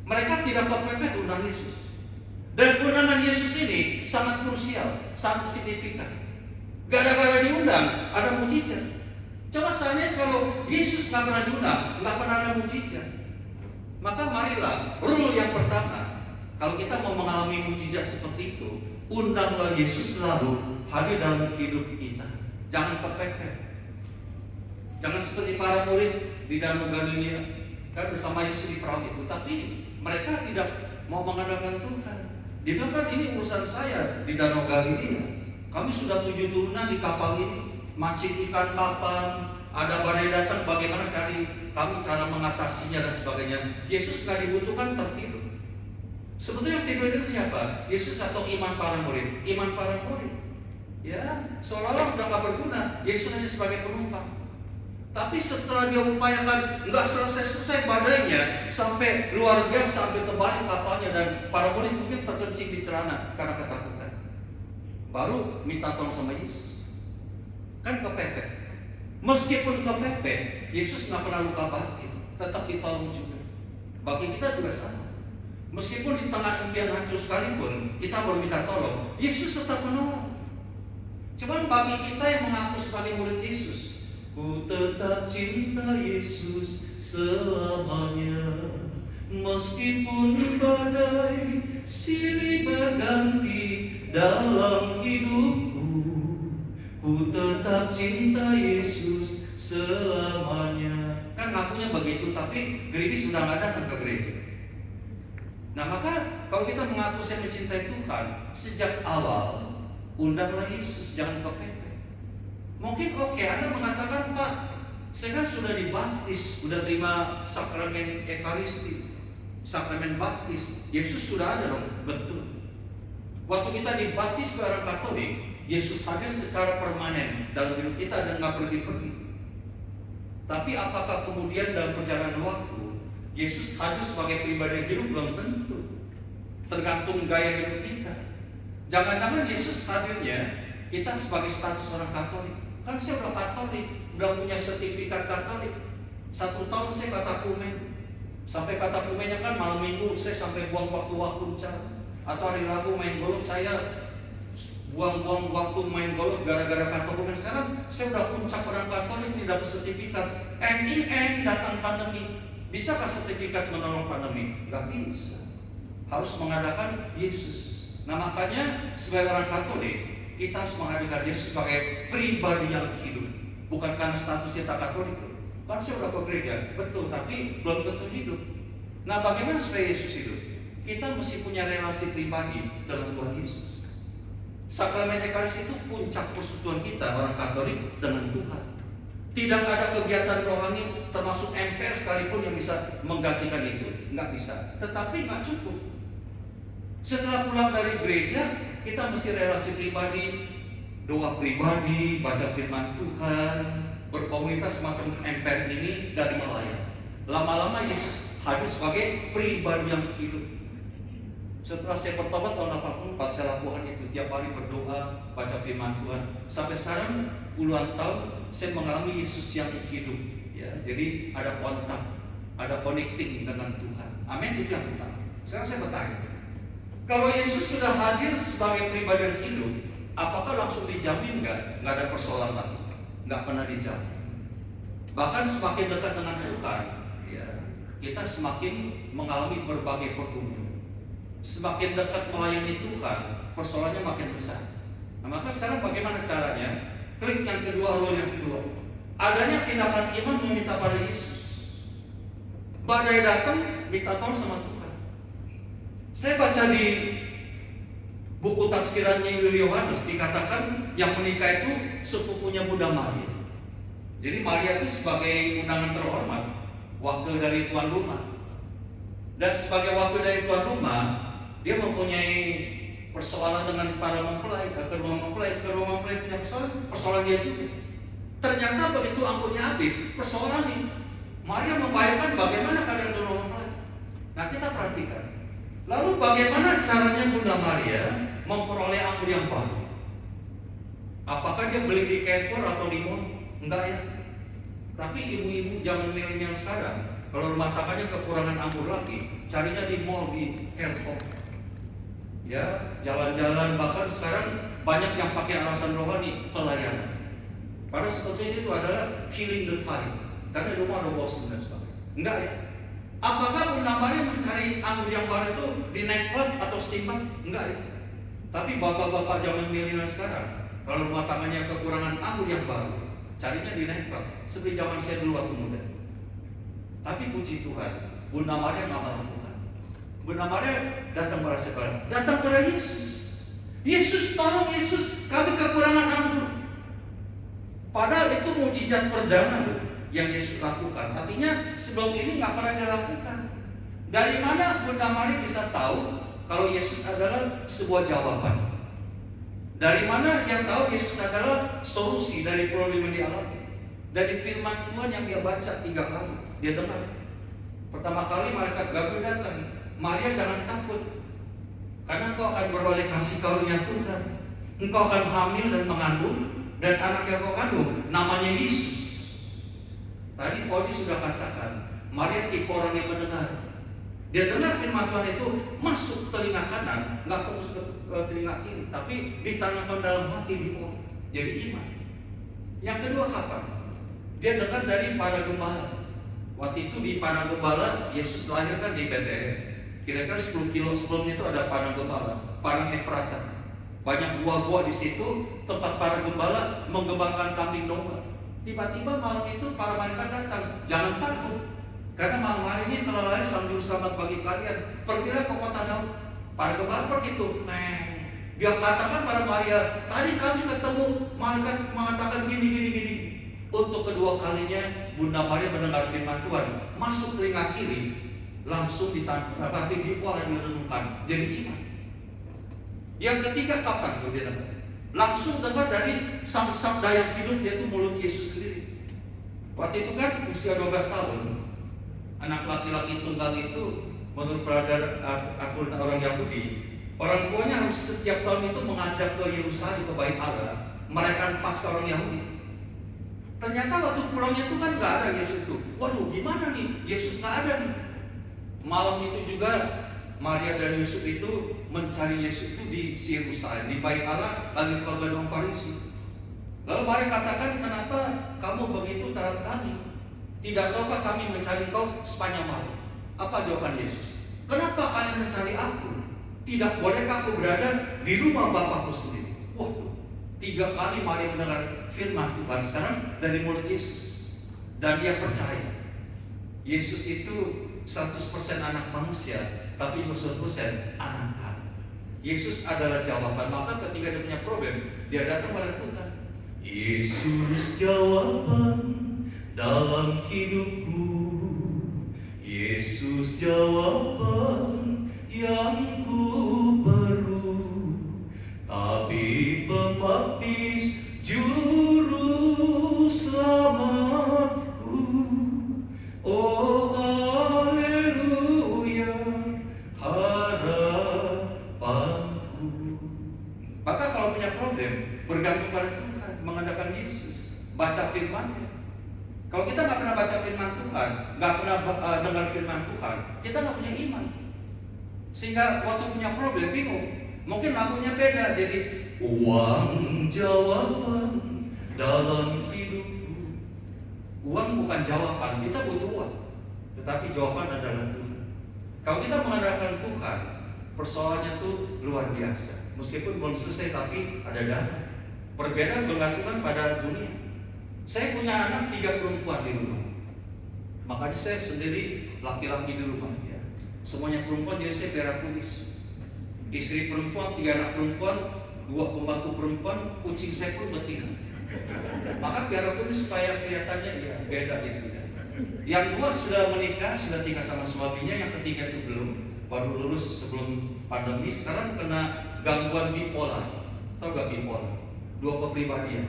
Mereka tidak kepepet undang Yesus. Dan undangan Yesus ini sangat krusial, sangat signifikan. Gara-gara diundang ada mujizat. Coba seandainya kalau Yesus nggak pernah diundang, nggak pernah ada mujizat. Maka marilah rule yang pertama, kalau kita mau mengalami mujizat seperti itu, undanglah Yesus selalu hadir dalam hidup kita. Jangan kepepet. Jangan seperti para murid di Danau Galilea, kan bersama Yesus di perahu itu, tapi mereka tidak mau mengandalkan Tuhan. Dia bilang, kan ini urusan saya di Danau Galilea. Kami sudah 7 turunan di kapal ini, mancing ikan kapan, ada badai datang, bagaimana kami cara mengatasinya dan sebagainya. Yesus nggak dibutuhkan, tertidur. Sebetulnya yang tidur itu siapa? Yesus atau iman para murid? Iman para murid. Ya, seolah-olah udah nggak berguna. Yesus hanya sebagai penumpang. Tapi setelah dia upayakan nggak selesai badainya, sampai luar biasa, sampai terbalik kapalnya, dan para murid mungkin terkencing di celana karena ketakutan. Baru minta tolong sama Yesus. Kan kepepet. Meskipun kepepet, Yesus nggak pernah luka batin, tetap ditolong juga. Bagi kita juga sama. Meskipun di tengah impian hancur sekalipun, kita baru minta tolong, Yesus tetap menolong. Cuman bagi kita yang mengaku sebagai murid Yesus, ku tetap cinta Yesus selamanya. Meskipun badai silih berganti dalam hidupku, ku tetap cinta Yesus selamanya. Kan ngakunya begitu, tapi gerimis sudah nggak datang ke gereja. Nah, maka kalau kita mengaku saya mencintai Tuhan, sejak awal undanglah Yesus, jangan kepepet. Mungkin Anda mengatakan, Pak, saya kan sudah dibaptis, sudah terima sakramen Ekaristi, sakramen baptis, Yesus sudah ada dong. Betul. Waktu kita dibaptis ke orang Katolik, Yesus hadir secara permanen dalam hidup kita dan nggak pergi-pergi. Tapi apakah kemudian dalam perjalanan waktu Yesus hadir sebagai pribadi yang hidup? Belum tentu. Tergantung gaya hidup kita. Jangan-jangan Yesus hadirnya kita sebagai status orang Katolik. Kan saya udah Katolik, udah punya sertifikat Katolik. 1 tahun saya katakumen. Sampai katakumennya kan malam minggu saya sampai buang waktu puncak. Atau hari Rabu main golf, saya buang-buang waktu main golf gara-gara katakumen. Sekarang saya udah puncak orang Katolik, ini dapat sertifikat. Datang pandemi. Bisakah sertifikat menolong pandemi? Gak bisa. Harus mengadakan Yesus. Nah, makanya sebagai orang Katolik, kita harus menghadirkan Yesus sebagai pribadi yang hidup. Bukan karena status kita Katolik. Kan saya udah ke gereja, betul, tapi belum tentu hidup. Nah, bagaimana supaya Yesus hidup? Kita mesti punya relasi pribadi dengan Tuhan Yesus. Sakramen Ekaristi itu puncak persekutuan kita orang Katolik dengan Tuhan. Tidak ada kegiatan rohani termasuk MPR sekalipun yang bisa menggantikan itu. Nggak bisa. Tetapi nggak cukup. Setelah pulang dari gereja, kita mesti relasi pribadi, doa pribadi, baca firman Tuhan, berkomunitas semacam MPR ini, dan melayani. Lama-lama Yesus hadir sebagai pribadi yang hidup. Setelah saya bertobat tahun 84, saya lakukan itu tiap hari berdoa, baca firman Tuhan. Sampai sekarang puluhan tahun saya mengalami Yesus yang hidup. Ya, jadi ada kontak, ada connecting dengan Tuhan. Amin, itu yang pertama. Sekarang saya bertanya, kalau Yesus sudah hadir sebagai pribadi yang hidup, apakah langsung dijamin nggak ada persoalan lagi? Nggak pernah dijamin. Bahkan semakin dekat dengan Tuhan, ya, kita semakin mengalami berbagai pergumulan. Semakin dekat melayani Tuhan, persoalannya makin besar. Nah, maka sekarang bagaimana caranya? Klik yang kedua, rule yang kedua. Adanya tindakan iman meminta pada Yesus. Badai datang, minta tolong sama Tuhan. Saya baca di buku tafsirannya Yohanes, dikatakan yang menikah itu sepupunya Bunda Maria. Jadi Maria itu sebagai undangan terhormat, wakil dari tuan rumah. Dan sebagai wakil dari tuan rumah, dia mempunyai persoalan dengan para mempelai, kedua mempelai punya persoalan dia juga. Ternyata begitu anggurnya habis, persoalan ini Maria membayangkan bagaimana keadaan kedua mempelai. Nah, kita perhatikan. Lalu bagaimana caranya Bunda Maria memperoleh anggur yang baru? Apakah dia beli di Carrefour atau di mall? Enggak ya. Tapi ibu-ibu zaman milenial sekarang, kalau rumah tangganya kekurangan anggur lagi, carinya di mall, di Carrefour. Ya, jalan-jalan, bahkan sekarang banyak yang pakai alasan rohani, pelayanan. Padahal sebetulnya itu adalah killing the time, karena di rumah ada bosan dan sebagainya. Enggak ya. Apakah Bunda Maria mencari anggur yang baru itu di nightclub atau steampunk? Enggak ya. Tapi bapak-bapak zaman milenial sekarang, kalau rumah tangganya kekurangan anggur yang baru, carinya di nightclub. Seperti zaman saya dulu waktu muda. Tapi puji Tuhan, Bunda Maria nggak melakukan. Bunda Maria datang pada siapa? Datang pada Yesus. Yesus, tolong Yesus, kami kekurangan anggur. Padahal itu mujizat perdana yang Yesus lakukan. Artinya sebelum ini nggak pernah dilakukan. Dari mana Bunda Maria bisa tahu kalau Yesus adalah sebuah jawaban? Dari mana dia tahu Yesus adalah solusi dari problem yang dialami? Dari firman Tuhan yang dia baca 3 kali, dia dengar. Pertama kali malaikat Gabriel datang, Maria jangan takut, karena engkau akan beroleh kasih karunia Tuhan. Engkau akan hamil dan mengandung, dan anak yang kau kandung namanya Yesus. Tadi Fodi sudah katakan, Maria tipe orang yang mendengar. Dia dengar firman Tuhan itu masuk telinga kanan, nggak tembus ke telinga kiri, tapi ditanamkan dalam hati di otak. Jadi iman. Yang kedua kapan? Dia dengar dari para gembala. Waktu itu di padang gembala, Yesus lahirkan di Betlehem. Kira-kira 10 kilo sebelumnya itu ada padang gembala, padang Efrata. Banyak buah-buah di situ, tempat para gembala menggembalakan kambing domba. Tiba-tiba malam itu para malaikat datang, jangan takut. Karena malam hari ini telah lahir sang juru selamat bagi kalian. Pergilah ke kota Daud. Para gembala pergi itu. Dia katakan pada Maria, tadi kami ketemu malaikat mengatakan gini. Untuk kedua kalinya Bunda Maria mendengar firman Tuhan, masuk telinga kiri, langsung ditangkap, berarti diolah direnungkan, jadi iman. Yang ketiga kapan tuh dia dengar? Langsung dengar dari sang sabda yang hidup, yaitu mulut Yesus sendiri. Waktu itu kan usia 12 tahun. Anak laki-laki tunggal itu menurut peradaban aturan orang Yahudi, orang tuanya harus setiap tahun itu mengajak ke Yerusalem, ke Bait Allah, merayakan Paskah orang Yahudi. Ternyata waktu pulangnya itu kan nggak ada Yesus itu. Waduh, gimana nih? Yesus nggak ada nih. Malam itu juga Maria dan Yusuf itu mencari Yesus itu di Yerusalem, di Bait Allah, lagi korban orang Farisi. Lalu Maria katakan, kenapa kamu begitu terhadap kami? Tidak tahukah kami mencari kau sepanjang malam? Apa jawaban Yesus? Kenapa kalian mencari aku? Tidak bolehkah aku berada di rumah Bapakku sendiri? Waduh, 3 kali Maria mendengar firman Tuhan sekarang dari mulut Yesus. Dan dia percaya Yesus itu 100% anak manusia, tapi 100% anak Allah. Yesus adalah jawaban. Maka ketika dia punya problem, dia datang pada Tuhan. Yesus jawaban dalam hidupku, Yesus jawaban yang ku perlu, tapi pembaptis juru selamatku. Oh haleluya, harapanku. Maka kalau punya problem, bergantung pada Tuhan, mengandalkan Yesus, baca firman-Nya. Kalau kita nggak pernah baca firman Tuhan, nggak pernah dengar firman Tuhan, kita nggak punya iman. Sehingga waktu punya problem bingung. Mungkin lagunya beda, jadi uang jawaban dalam hidupku, Uang bukan jawaban, kita butuh uang. Tetapi jawaban adalah Tuhan. Kalau kita mengandalkan Tuhan, persoalannya tuh luar biasa. Meskipun belum selesai tapi ada dana. Perbedaan bergantungan pada dunia. Saya punya anak 3 perempuan di rumah. Makanya saya sendiri laki-laki di rumah ya. Semuanya perempuan, jadi saya biara kumis. Istri perempuan, 3 anak perempuan, 2 pembantu perempuan, kucing saya pun betina. Maka biara kumis supaya kelihatannya ya beda gitu ya. Yang 2 sudah menikah, sudah tinggal sama suaminya, yang ketiga itu belum, baru lulus sebelum pandemi. Sekarang kena gangguan bipolar. Tahu gak bipolar? 2 kepribadian.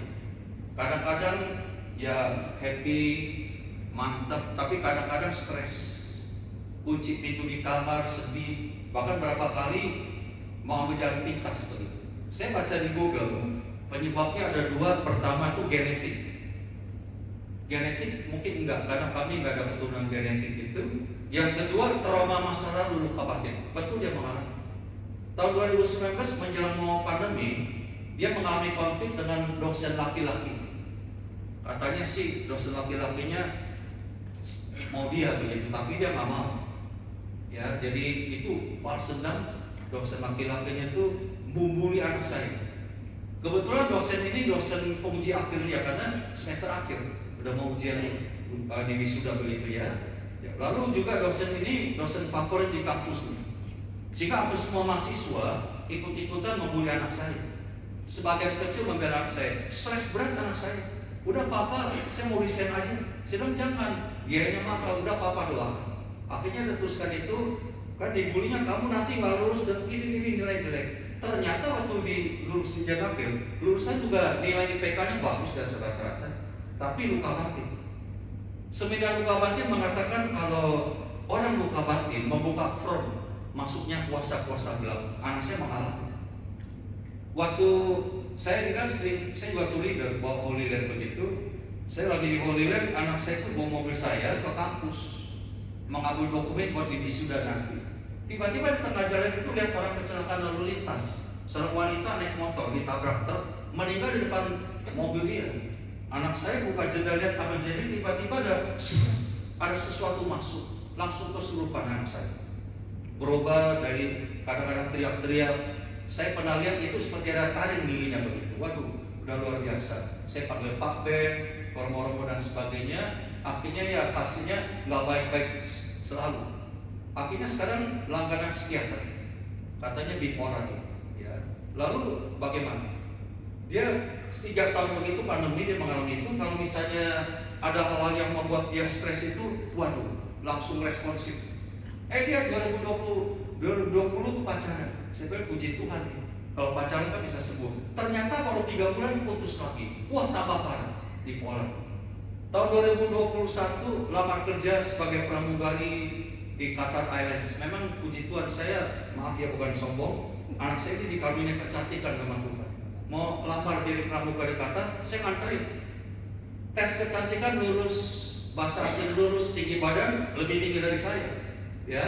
Kadang-kadang ya happy, mantap, tapi kadang-kadang stres. Kunci pintu di kamar, sedih, bahkan berapa kali mau ambil jalan pintas begitu. Saya baca di Google, penyebabnya ada 2. Pertama itu genetik. Genetik mungkin enggak, karena kami enggak ada keturunan genetik itu. Yang kedua, trauma masa lalu, luka batin. Betul dia mengalami. Tahun 2019 menjelang mau pandemi, dia mengalami konflik dengan dosen laki-laki. Katanya sih dosen laki-lakinya mau dia begitu, tapi dia nggak mau. Ya, jadi itu balas dendam. Dosen laki-lakinya itu membuli anak saya. Kebetulan dosen ini dosen penguji akhir dia, karena semester akhir udah mau ujian di wisuda begitu ya. Lalu juga dosen ini dosen favorit di kampus ini. Sehingga hampir semua mahasiswa ikut-ikutan membuli anak saya. Sebagian kecil membela anak saya, stres berat anak saya. Udah papa, saya mau resign aja. Saya bilang jangan, biayanya mahal. Udah papa doakan. Akhirnya teruskan itu, kan dibulinya kamu nanti nggak lulus dan ini nilai jelek. Ternyata waktu di lulus ujian akhir, lulusan juga nilai IPK-nya bagus dan rata-rata. Tapi luka batin. Seminar luka batin mengatakan kalau orang luka batin membuka front, masuknya kuasa-kuasa gelap. Anak saya mengalami. Waktu saya kan sering, saya juga tour leader, bawa Holy Land begitu. Saya lagi di Holy Land, anak saya itu bawa mobil saya ke kampus mengambil dokumen buat di wisuda nanti. Tiba-tiba di tengah jalan itu lihat orang kecelakaan lalu lintas. Seorang wanita naik motor ditabrak truk, meninggal di depan mobil dia. Anak saya buka jendela lihat apa jadi, tiba-tiba ada sesuatu masuk, langsung kesurupan anak saya. Berubah dari kadang-kadang teriak-teriak. Saya pernah lihat itu seperti ada taring giginya begitu. Waduh, udah luar biasa. Saya panggil Pak Ben, romo-romo dan sebagainya. Akhirnya ya hasilnya nggak baik-baik selalu. Akhirnya sekarang langganan psikiater. Katanya bipolar ya. Lalu bagaimana? Dia 3 tahun begitu pandemi dia mengalami itu. Kalau misalnya ada hal-hal yang membuat dia stres itu, waduh, langsung responsif. Dia 2020 tuh pacaran. Saya bilang puji Tuhan nih. Kalau pacaran kan bisa sembuh. Ternyata baru 3 bulan putus lagi. Wah, tambah parah bipolar. Tahun 2021 lamar kerja sebagai pramugari di Qatar Airlines. Memang puji Tuhan saya, maaf ya bukan sombong, anak saya ini dikaruniai kecantikan sama Tuhan. Mau lamar jadi pramugari Qatar, saya nganterin. Tes kecantikan lulus, bahasa asing lulus, tinggi badan lebih tinggi dari saya. Ya,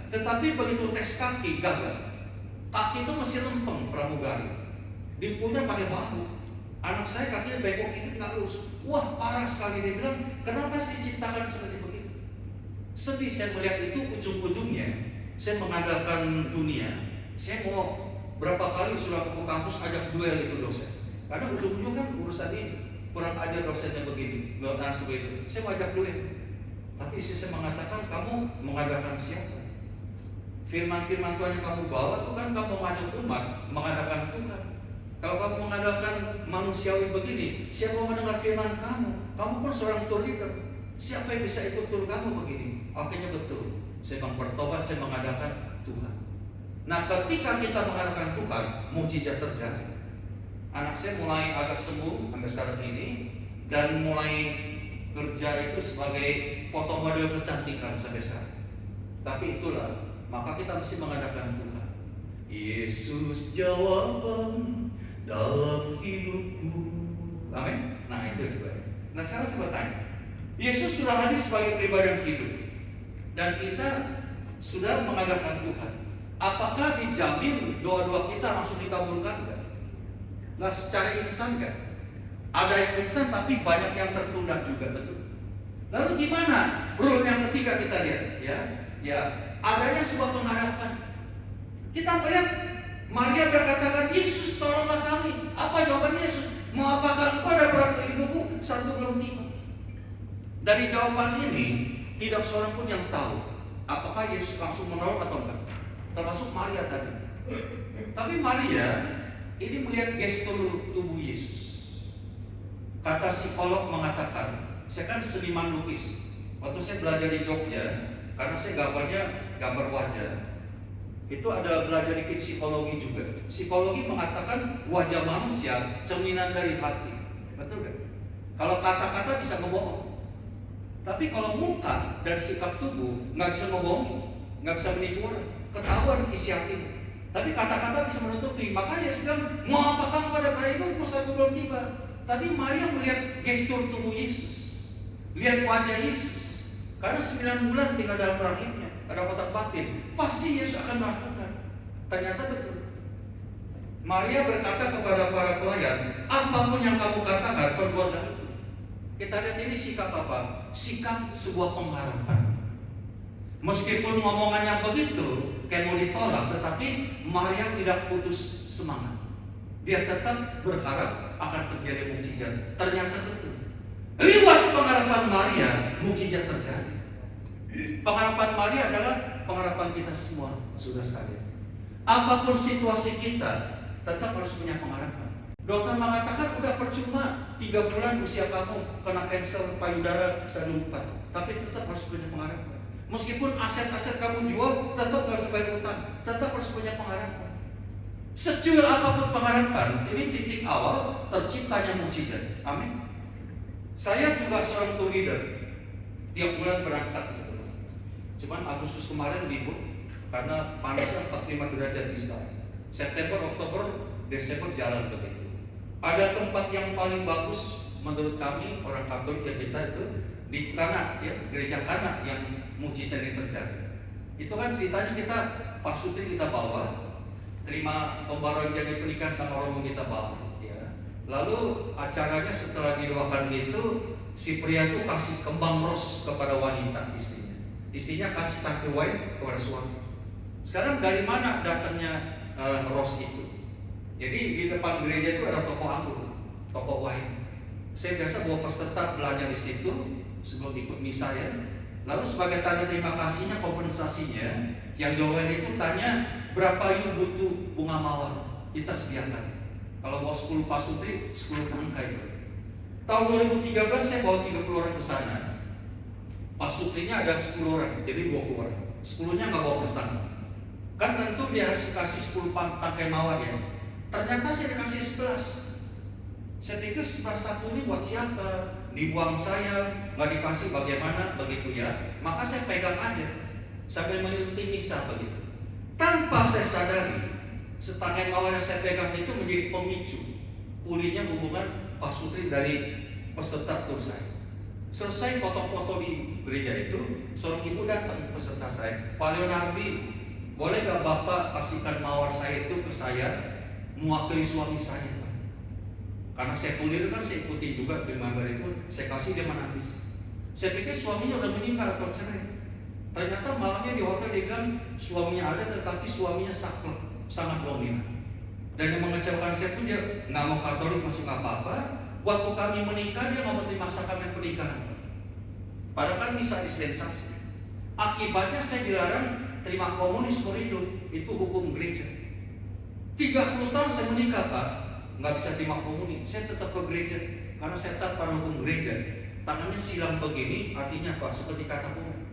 tetapi begitu tes kaki gagal. Kaki itu masih lempeng pramugari. Dipunya pakai bambu. Anak saya kakinya bengkok dikit nggak lurus. Wah, parah sekali. Dia bilang, kenapa sih diciptakan seperti begitu? Sedih saya melihat itu. Ujung-ujungnya saya mengandalkan dunia. Saya mau berapa kali sudah ke kampus ajak duel itu dosen. Karena ujung-ujungnya kan urusan ini kurang ajar dosennya begini, anak seperti itu. Saya mau ajak duel. Tapi istri saya mengatakan, kamu mengandalkan siapa? Firman-firman Tuhan yang kamu bawa itu kan kamu mengajak umat mengandalkan Tuhan. Kalau kamu mengandalkan manusiawi begini, siapa mau mendengar firman kamu? Kamu pun seorang tour leader. Siapa yang bisa ikut tur kamu begini? Akhirnya betul. Saya bertobat, saya mengandalkan Tuhan. Nah, ketika kita mengandalkan Tuhan, mukjizat terjadi. Anak saya mulai agak sembuh sampai sekarang ini dan mulai kerja itu sebagai foto model kecantikan sampai sekarang. Tapi itulah, maka kita mesti mengandalkan Tuhan. Yesus jawaban dalam hidupku. Amin. Nah, itu juga. Nah, sekarang saya bertanya, Yesus sudah hadir sebagai pribadi yang hidup dan kita sudah mengandalkan Tuhan. Apakah dijamin doa-doa kita langsung dikabulkan enggak? Nah, secara instan enggak? Ada yang instan tapi banyak yang tertunda juga, betul. Lalu gimana? Rule yang ketiga kita lihat, ya, adanya sebuah pengharapan. Kita melihat Maria berkatakan, Yesus tolonglah kami. Apa jawaban Yesus? Mau apakah engkau ada berat ibuku? Satu belum tiba. Dari jawaban ini tidak seorang pun yang tahu apakah Yesus langsung menolong atau enggak. Termasuk Maria tadi. Tapi Maria ini melihat gestur tubuh Yesus. Kata psikolog mengatakan, saya kan seniman lukis. Waktu saya belajar di Jogja, karena saya gambarnya gambar wajah, itu ada belajar dikit psikologi juga. Psikologi mengatakan wajah manusia cerminan dari hati. Betul kan? Kalau kata-kata bisa membohong, tapi kalau muka dan sikap tubuh nggak bisa membohongi, nggak bisa menipu orang. Ketahuan isi hatimu. Tapi kata-kata bisa menutupi. Makanya Yesus bilang, mau apakah pada hari itu satu belum tiba. Tapi Maria melihat gestur tubuh Yesus, lihat wajah Yesus. Karena 9 bulan tinggal dalam rahimnya, ada kotak batin. Pasti Yesus akan melakukan. Ternyata betul. Maria berkata kepada para pelayan, apapun yang kamu katakan, perbuatlah itu. Kita lihat ini sikap apa? Sikap sebuah pengharapan. Meskipun ngomongannya begitu, kayak mau ditolak, tetapi Maria tidak putus semangat. Dia tetap berharap akan terjadi mukjizat. Ternyata betul. Lewat pengharapan Maria, mukjizat terjadi. Pengharapan Maria adalah pengharapan kita semua, saudara sekalian. Apapun situasi kita, tetap harus punya pengharapan. Dokter mengatakan udah percuma 3 bulan usia kamu kena kanker payudara stadium 4, tapi tetap harus punya pengharapan. Meskipun aset-aset kamu jual, tetap harus bayar utang, tetap harus punya pengharapan. Secuil apapun pengharapan, ini titik awal terciptanya mukjizat. Amin. Saya juga seorang tour leader, tiap bulan berangkat sebetulnya. Cuman Agustus kemarin libur karena panasnya 45 derajat di sana. September, Oktober, Desember jalan begitu. Ada tempat yang paling bagus menurut kami orang Katolik ya kita itu di Kana, ya, gereja Kana yang mukjizat ini terjadi. Itu kan ceritanya kita Pak Sutri kita bawa, terima pembaruan janji pernikahan sama romo kita bawa, ya. Lalu acaranya setelah didoakan itu, si pria itu kasih kembang ros kepada wanita istrinya. Istrinya kasih cangkir wine kepada suami. Sekarang dari mana datangnya ros itu? Jadi di depan gereja itu ada toko anggur, toko wine. Saya biasa bawa peserta belanja di situ sebelum ikut misa ya. Lalu sebagai tanda terima kasihnya, kompensasinya, yang jawaban itu tanya berapa you butuh bunga mawar, kita sediakan. Kalau bawa 10 pasutri, 10 tangkai. Tahun 2013 saya bawa 30 orang ke sana. Pasutrinya ada 10 orang, jadi 20 orang. 10-nya nggak bawa ke sana. Kan tentu dia harus kasih 10 tangkai mawar ya. Ternyata saya dikasih 11. Saya pikir 11 ini buat siapa? Dibuang saya, nggak dikasih bagaimana begitu ya. Maka saya pegang aja sambil mengikuti misa begitu. Tanpa saya sadari, setangkai mawar yang saya pegang itu menjadi pemicu pulihnya hubungan Pak Sutri dari peserta tur saya. Selesai foto-foto di gereja itu, seorang ibu datang peserta saya, Pak Leonardi, boleh gak Bapak kasihkan mawar saya itu ke saya mewakili suami saya? Karena saya kuliah kan saya ikuti juga firman itu, saya kasih dia menangis. Saya pikir suaminya udah meninggal atau cerai. Ternyata malamnya di hotel dia bilang suaminya ada tetapi suaminya saklek, sangat dominan. Dan yang mengecewakan saya itu dia nggak mau Katolik masih nggak apa-apa. Waktu kami menikah dia nggak mau terima sakramen pernikahan. Padahal kan bisa dispensasi. Akibatnya saya dilarang terima komunis koridor, itu hukum gereja. 30 tahun saya menikah Pak, nggak bisa terima komunis, saya tetap ke gereja karena saya taat pada hukum gereja. Tangannya silang begini, artinya apa? Seperti kata umum.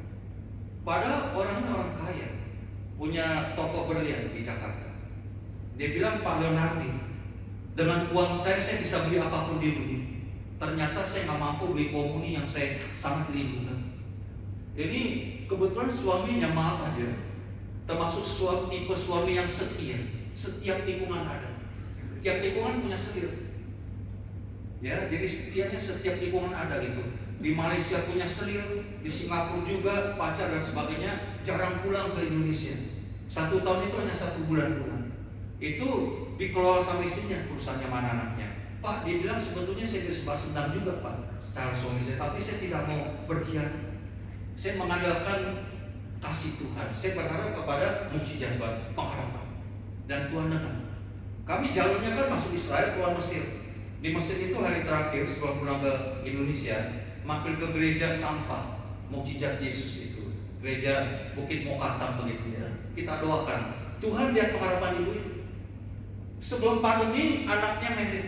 Padahal orangnya orang kaya, punya toko berlian di Jakarta. Dia bilang Pak Leonardi, dengan uang saya bisa beli apapun di dunia. Ternyata saya nggak mampu beli komuni yang saya sangat rindukan. Ini kebetulan suaminya maaf aja, termasuk tipe suami yang setia. Setiap tikungan ada. Tiap tikungan punya setir. Ya, jadi setianya setiap tikungan ada gitu. Di Malaysia punya selir, di Singapura juga pacar dan sebagainya, jarang pulang ke Indonesia. 1 tahun itu hanya 1 bulan pulang. Itu dikelola sama istrinya, perusahaannya mana anaknya. Pak, dia bilang sebetulnya saya bisa balas dendam juga Pak. cara suami saya, tapi saya tidak mau berkhianat. Saya mengandalkan kasih Tuhan. Saya berharap kepada mukjizat Tuhan, pengharapan. Dan Tuhan dengar. Kami jalurnya kan masuk Israel, keluar Mesir. Di Mesir itu hari terakhir sebelum pulang ke Indonesia, mampir ke gereja Sampah, mukjizat Yesus itu, gereja Bukit Mokatam begitu ya. Kita doakan Tuhan lihat pengharapan ibu ini. Sebelum pandemi anaknya married.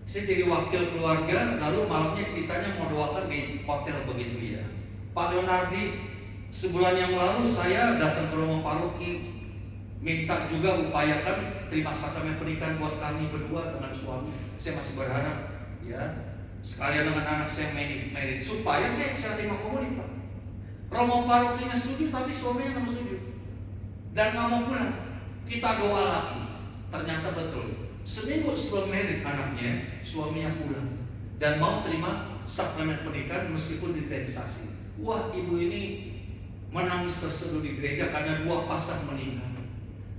Saya jadi wakil keluarga, lalu malamnya ceritanya mau doakan di hotel begitu ya. Pak Leonardi, sebulan yang lalu saya datang ke rumah paroki, minta juga upayakan terima sakramen pernikahan buat kami berdua dengan suami. Saya masih berharap ya, sekalian dengan anak saya married supaya saya bisa terima komuni Pak. Romo parokinya setuju tapi suaminya nggak setuju dan nggak mau pulang. Kita doa lagi, ternyata betul. Seminggu sebelum married anaknya, suaminya pulang dan mau terima sakramen pernikahan meskipun dispensasi. Wah, ibu ini menangis terseduh di gereja karena dua pasang meninggal,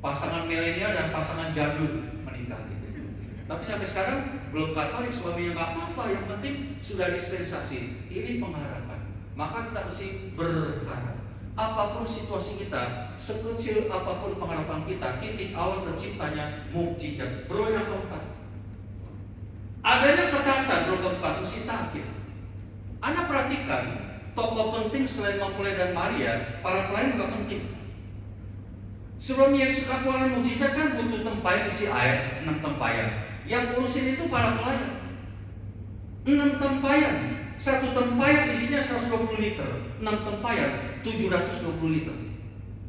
pasangan milenial dan pasangan jadul menikah gitu. Tapi sampai sekarang belum Katolik, suaminya nggak apa-apa, yang penting sudah dispensasi. Ini pengharapan. Maka kita mesti berharap. Apapun situasi kita, sekecil apapun pengharapan kita, titik awal terciptanya mukjizat. Roh yang keempat, adanya ketaatan. Roh keempat mesti taat kita. Anda perhatikan, tokoh penting selain mempelai dan Maria, para pelayan juga penting. Sebelum Yesus lakukan mukjizat kan butuh tempayan isi air, 6 tempayan. Yang urusin itu para pelayan. 6 tempayan. Satu tempayan isinya 120 liter, 6 tempayan 720 liter.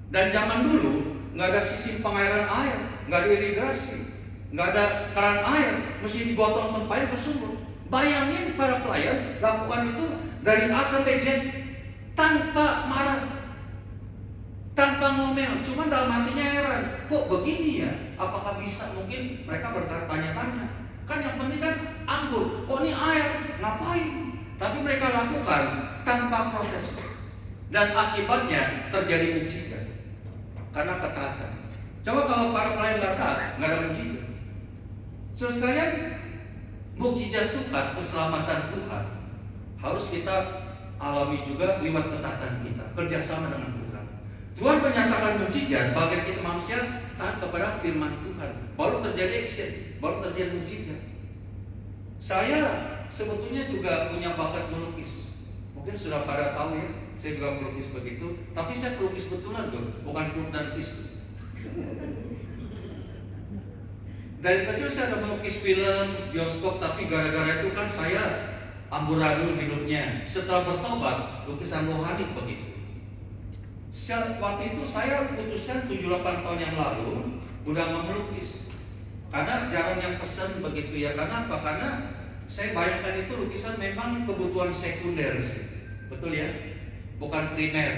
Dan zaman dulu nggak ada sistem pengairan air, nggak ada irigasi, nggak ada keran air, mesti digotong tempayan ke sumur. Bayangin para pelayan lakukan itu dari A sampai Z tanpa marah, tanpa ngomel, cuman dalam hatinya heran, kok begini ya? Apakah bisa? Mungkin mereka bertanya-tanya. Kan yang penting kan anggur, kok ini air? Ngapain? Tapi mereka lakukan tanpa protes. Dan akibatnya terjadi mukjizat karena ketaatan. Coba kalau para pelayan nggak taat, nggak ada mukjizat. Saudara sekalian, mukjizat Tuhan, keselamatan Tuhan harus kita alami juga lewat ketaatan kita, kerjasama dengan Tuhan. Tuhan menyatakan mukjizat, bagian kita manusia taat kepada firman Tuhan, baru terjadi action, baru terjadi mukjizat. Saya sebetulnya juga punya bakat melukis. Mungkin sudah pada tahu ya, saya juga pelukis begitu. Tapi saya pelukis betulan loh, bukan pelukis. Dari kecil saya ada melukis film, bioskop, tapi gara-gara itu kan saya amburadul hidupnya. Setelah bertobat, lukisan rohani begitu. Waktu itu saya putuskan 7-8 tahun yang lalu udah nggak melukis. Karena jarang yang pesan begitu ya. Karena apa? Karena saya bayangkan itu lukisan memang kebutuhan sekunder sih. Betul ya? Bukan primer.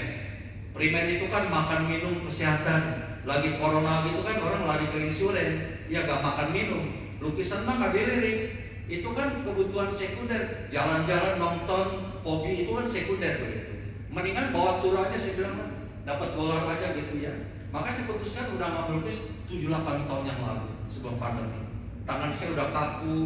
Primer itu kan makan minum kesehatan. Lagi corona gitu kan orang lari ke insulin, ya gak makan minum. Lukisan mah gak dilirik. Itu kan kebutuhan sekunder. Jalan-jalan, nonton, hobi itu kan sekunder begitu. Mendingan bawa tur aja saya bilang kan. Dapat dolar aja gitu ya. Maka saya putuskan udah gak melukis 7-8 tahun yang lalu sebelum pandemi. Tangan saya udah kaku,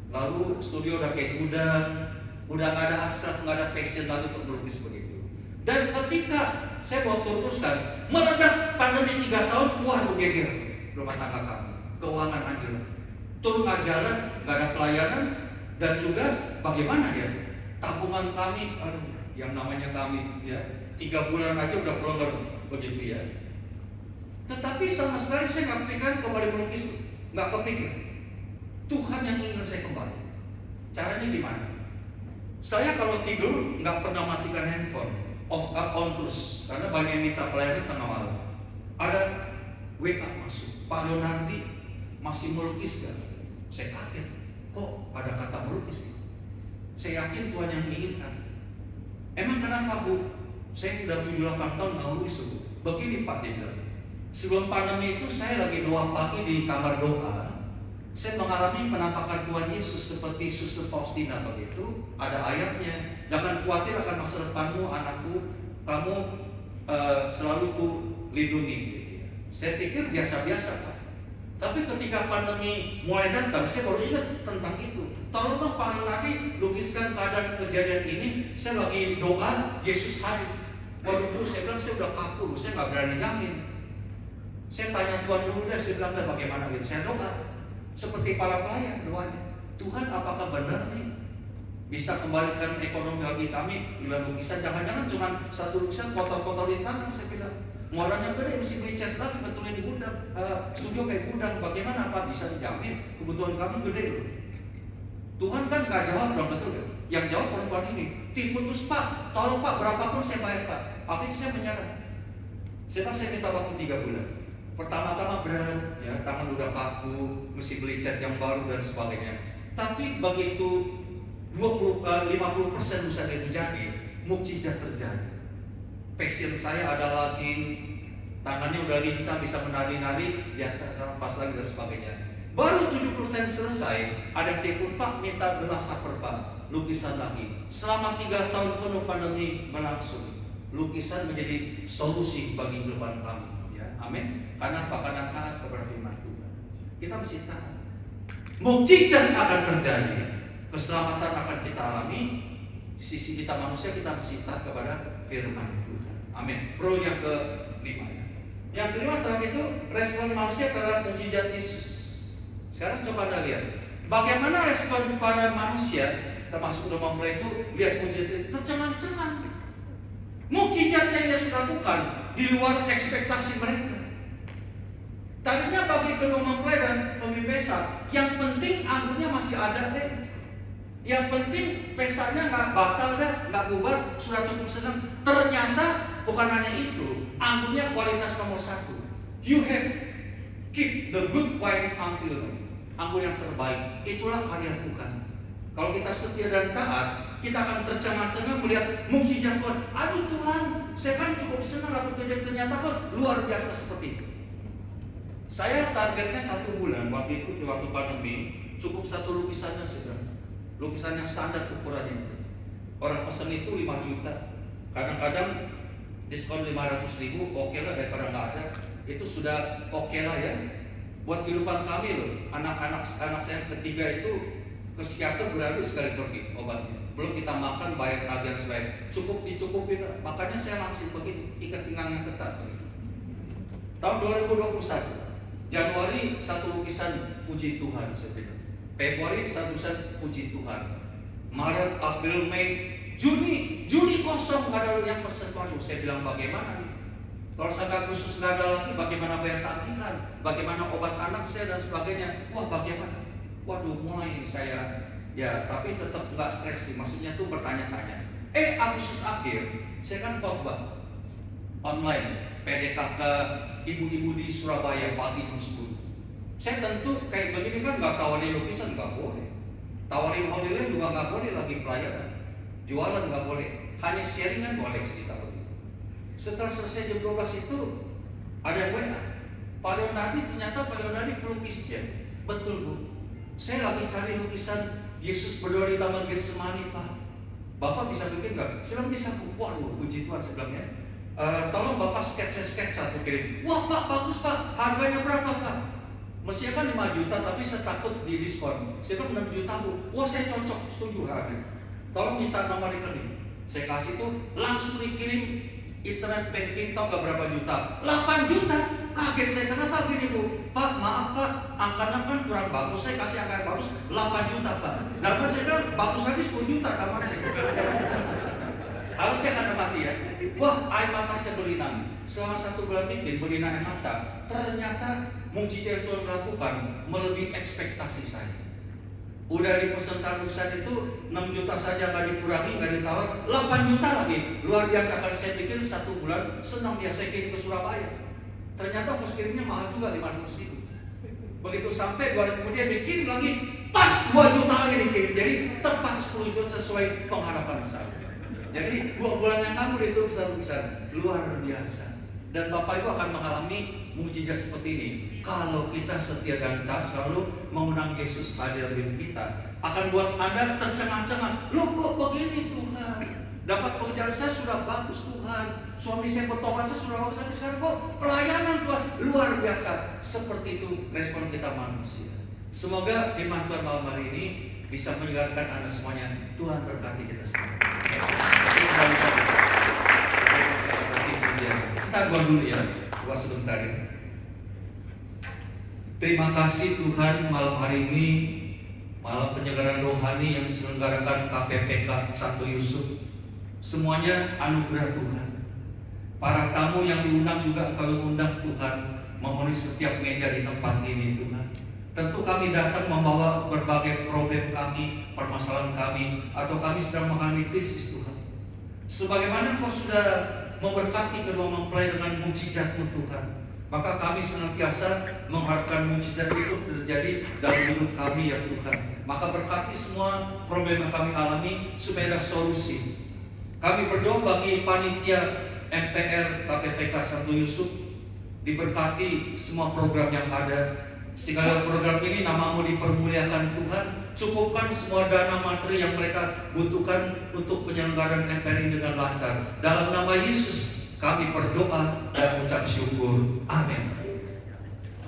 lalu studio udah kayak gudang, udah gak ada hasrat, gak ada passion lagi untuk melukis begitu. Dan ketika saya mau teruskan, meledak pandemi 3 tahun, waduh geger rumah tangga kami, keuangan anjlok, turun nggak jalan, nggak ada pelayanan, dan juga bagaimana ya tabungan kami, aduh, yang namanya kami ya 3 bulan aja udah keluar begitu ya. Tetapi sama sekali saya nggak kepikiran kembali melukis, nggak kepikir. Tuhan yang ingin saya kembali. Caranya gimana? Saya kalau tidur nggak pernah matikan handphone, off on terus, karena banyak yang minta pelayanan tengah malam. Ada WA masuk, Pak Leonardi masih melukis gak? Saya kaget, kok ada kata melukis? Saya yakin Tuhan yang menginginkan. Emang kenapa Bu? Saya udah 7-8 tahun nggak melukis Bu. Begini Pak, dia bilang, sebelum pandemi itu saya lagi doa pagi di kamar doa. Saya mengalami penampakan Tuhan Yesus seperti Suster Faustina begitu. Ada ayatnya, jangan khawatir akan masa depanmu anakku, kamu selalu ku lindungi gitu ya. Saya pikir biasa-biasa Pak. Tapi ketika pandemi mulai datang, saya baru ingat tentang itu. tolong dong Pak Leonardi lukiskan keadaan kejadian ini. Saya lagi doa, Yesus hadir. Waduh, saya bilang saya udah kaku, saya nggak berani jamin. Saya tanya Tuhan dulu deh, saya bilang bagaimana gitu. Saya doa seperti para pelayan doanya. Tuhan, apakah benar nih bisa kembalikan ekonomi bagi kami lewat lukisan? Jangan-jangan cuma satu lukisan kotor-kotor di tangan. Saya bilang muaranya gede, mesti beli cat lagi, betulin gudang, studio kayak gudang. Bagaimana Pak bisa dijamin kebutuhan kami gede loh? Tuhan kan gak jawab dong, betul ya? Yang jawab perempuan ini, diputus Pak, tolong Pak, berapapun saya bayar Pak. Akhirnya saya menyerah. Saya minta waktu 3 bulan. Pertama-tama berat, ya tangan udah kaku, mesti beli cat yang baru dan sebagainya. Tapi begitu 50% usaha itu jadi, mukjizat terjadi. Passion saya ada lagi, tangannya udah lincah, bisa menari-nari, lihat nafas lagi dan sebagainya. Baru 70% selesai, ada telepon Pak minta belas saper Pak, lukisan lagi. Selama 3 tahun penuh pandemi berlangsung, lukisan menjadi solusi bagi kehidupan kami. Ya, amin. Karena apa? Karena taat kepada firman Tuhan. Kita mesti taat. Mukjizat akan terjadi, keselamatan akan kita alami. Di sisi kita manusia, kita mesti taat kepada firman Tuhan. Amin. Pro yang ke-5. Yang kelima terakhir itu respon manusia terhadap mukjizat Yesus. Sekarang coba Anda lihat bagaimana respon para manusia, termasuk udah mempelai itu, lihat mukjizat itu tercengang-cengang. Mukjizat yang Yesus lakukan di luar ekspektasi mereka. Tadinya bagi kedua mempelai dan pemimpin pesta, yang penting anggurnya masih ada deh. Yang penting pestanya nggak batal deh, nggak bubar, sudah cukup senang. Ternyata bukan hanya itu, anggurnya kualitas nomor 1. You have keep the good wine until anggur yang terbaik. Itulah karya Tuhan. Kalau kita setia dan taat, kita akan tercengang-cengang melihat mukjizat Tuhan. Aduh Tuhan, saya kan cukup senang dapat kejadian, ternyata kan luar biasa seperti itu. Saya targetnya 1 bulan waktu itu, di waktu pandemi, cukup 1 lukisannya sudah. Lukisan yang standar ukurannya itu. Orang pesen itu 5 juta. Kadang-kadang diskon 500.000, oke lah daripada nggak ada. Itu sudah oke lah ya. Buat kehidupan kami loh. Anak saya ketiga itu ke psikiater beradu sekali pergi obatnya. Belum kita makan, bayar tagihan sebaik. Cukup dicukupin. Makanya saya langsung begini, ikat pinggangnya ketat begitu. Tahun 2021 Januari 1 lukisan puji Tuhan saya bilang. Februari 1 lukisan puji Tuhan. Maret, April, Mei, Juni kosong, nggak ada yang pesen. Waduh, saya bilang bagaimana nih? Kalau sampai Agustus nggak ada lagi, bagaimana bayar tagihan? Bagaimana obat anak saya dan sebagainya? Wah, bagaimana? Waduh, mulai saya ya, tapi tetap nggak stres sih. Maksudnya tuh bertanya-tanya. Agustus akhir, saya kan khotbah online PDKK ibu-ibu di Surabaya pagi jam 10. Saya tentu kayak begini kan nggak tawarin lukisan, nggak boleh. Tawarin holiday juga nggak boleh, lagi pelayanan. Jualan nggak boleh. Hanya sharingan boleh cerita begitu. Setelah selesai jam 12 itu ada WA. Pak Leonardi, ternyata Pak Leonardi pelukis ya. Betul Bu. Saya lagi cari lukisan Yesus berdoa di Taman Getsemani Pak. Bapak bisa bikin nggak? Saya bisa Bu. Waduh, puji Tuhan sebelumnya. Tolong Bapak sketsa tuh kirim. Wah Pak, bagus Pak. Harganya berapa Pak? Mestinya kan 5 juta, tapi saya takut di diskon. Saya kan 6 juta Bu. Wah saya cocok, setuju harganya. Tolong minta nomor rekening. Saya kasih tuh, langsung dikirim internet banking, tau gak berapa juta? 8 juta. Kaget saya, kenapa gini Bu? Pak, maaf Pak, angkanya kan kurang bagus. Saya kasih angka yang bagus, 8 juta Pak. Dapat saya bilang, bagus lagi 10 juta kamarnya. Harus saya akan mati ya. Wah, air mata saya berlinang. Selama 1 bulan bikin berlinang air mata. Ternyata mukjizat Tuhan lakukan melebihi ekspektasi saya. Udah dipesan lukisan itu 6 juta saja, nggak dikurangi, nggak ditawar, 8 juta lagi. Luar biasa. Kalau saya pikir 1 bulan senang dia, saya kirim ke Surabaya. Ternyata ongkos kirimnya mahal juga, 500.000. Begitu sampai 2 hari kemudian dikirim lagi, pas 2 juta lagi dikirim. Jadi tepat 10 juta sesuai pengharapan saya. Jadi 2 bulan yang lalu itu lukisan luar biasa. Dan Bapak Ibu akan mengalami mukjizat seperti ini kalau kita setia dan taat selalu mengundang Yesus hadir dalam kita. Akan buat Anda tercengang-cengang. Loh kok begini Tuhan? Dapat pekerjaan saya sudah bagus Tuhan. Suami saya bertobat, saya sudah bagus. Tapi sekarang kok pelayanan Tuhan luar biasa. Seperti itu respon kita manusia. Semoga firman Tuhan malam hari ini bisa menyegarkan Anda semuanya. Tuhan berkati kita semua. Kita doa dulu ya, doa sebentar ya. Terima kasih Tuhan, malam hari ini malam penyegaran rohani yang diselenggarakan KPPK Santo Yusuf. Semuanya anugerah Tuhan. Para tamu yang diundang juga Engkau undang Tuhan, memenuhi setiap meja di tempat ini Tuhan. Tentu kami datang membawa berbagai problem kami, permasalahan kami, atau kami sedang mengalami krisis Tuhan. Sebagaimana Engkau sudah memberkati kedua mempelai dengan mujizat-Mu Tuhan, maka kami senantiasa mengharapkan mujizat itu terjadi dalam hidup kami ya Tuhan. Maka berkati semua problem yang kami alami supaya ada solusi. Kami berdoa bagi panitia MPR KPPK Santo Yusuf, diberkati semua program yang ada, sehingga program ini nama-Mu dipermuliakan Tuhan. Cukupkan semua dana materi yang mereka butuhkan untuk penyelenggaraan MPR ini dengan lancar. Dalam nama Yesus kami berdoa dan mengucap syukur. Amin.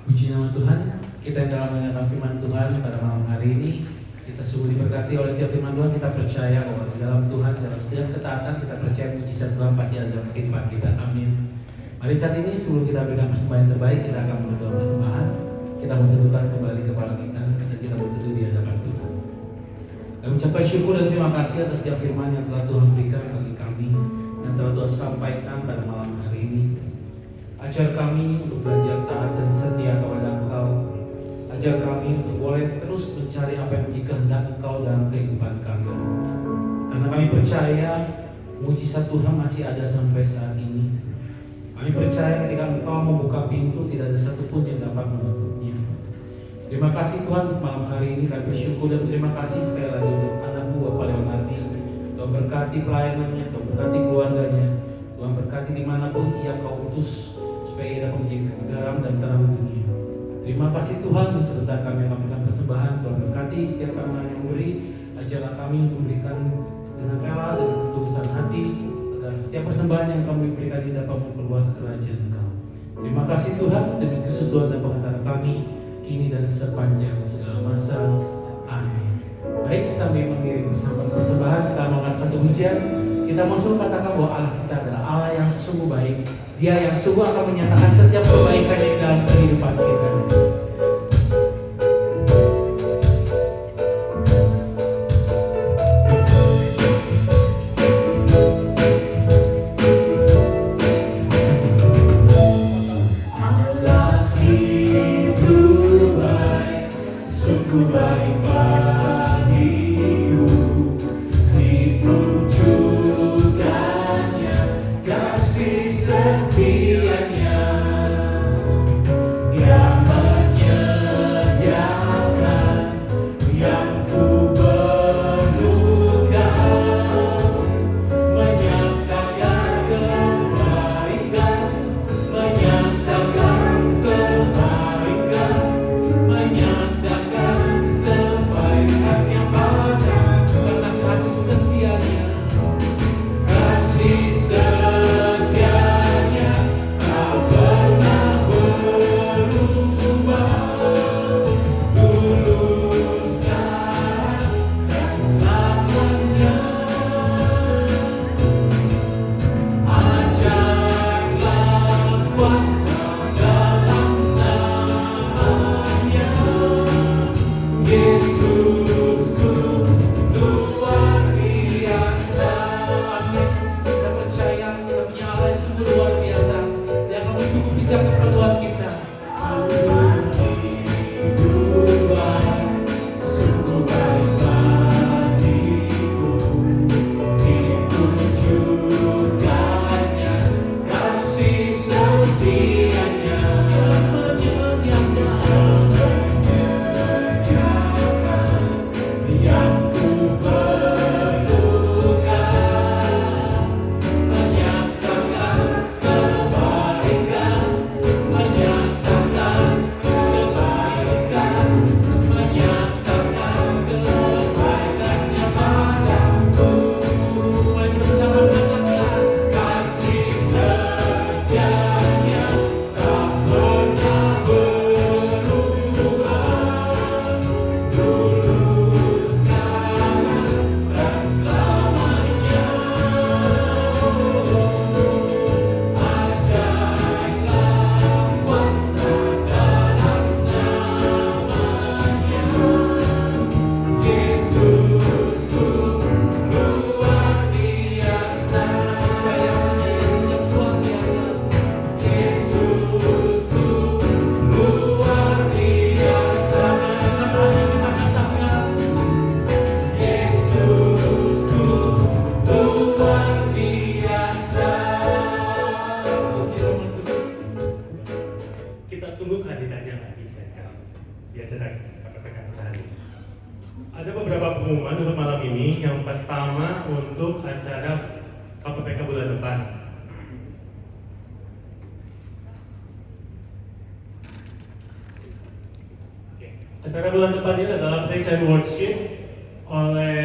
Puji nama Tuhan. Kita yang dalam mendengar firman Tuhan pada malam hari ini, kita sungguh diberkati oleh setiap firman Tuhan. Kita percaya bahwa di dalam Tuhan, dalam setiap ketaatan, kita percaya mujizat Tuhan pasti ada dalam kehidupan kita. Amin. Mari saat ini sebelum kita berikan persembahan terbaik, kita akan berdoa persembahan. Kita menundukkan kembali kepala kita dan kita berteduh di hadapan Tuhan. Kami ucapkan syukur dan terima kasih atas setiap firman yang telah Tuhan berikan bagi kami, yang telah Tuhan sampaikan pada malam hari ini. Ajar kami untuk belajar taat dan setia kepada Engkau. Ajar kami untuk boleh terus mencari apa yang menjadi kehendak Engkau dalam kehidupan kami. Karena kami percaya mujizat Tuhan masih ada sampai saat ini. Kami percaya ketika Engkau membuka pintu, tidak ada satupun yang dapat menutupnya. Terima kasih Tuhan untuk malam hari ini. Kami bersyukur dan terima kasih sekali lagi untuk anak-Mu Bapak Leonardi. Tuhan berkati pelayanannya, Tuhan berkati keluarganya, Tuhan berkati dimanapun ia Kau utus, supaya ia dapat menjadi garam dan terang dunia. Terima kasih Tuhan, dan sebentar kami akan memberikan persembahan. Tuhan berkati setiap anak yang memberi. Ajarlah kami untuk memberikan dengan rela dan ketulusan hati, agar setiap persembahan yang kami berikan ini dapat memperluas kerajaan Engkau. Terima kasih Tuhan, demi khusus Tuhan dan pengantar kami kini dan sepanjang segala masa. Amin. Baik, sambil mengirim persembahan, kita mengangkat satu hujan. Kita mau suruh katakan bahwa Allah kita adalah Allah yang sungguh baik. Dia yang sungguh akan menyatakan setiap kebaikan yang dalam kehidupan kita. Allah itu baik, sungguh baik bagiku. Ditujukannya kasih setianya. kita tunggu kehadirannya lagi di acara KPPK kita hari ini. Ada beberapa pengumuman untuk malam ini. Yang pertama untuk acara KPPK bulan depan. Acara bulan depan ini adalah Praise and Worship oleh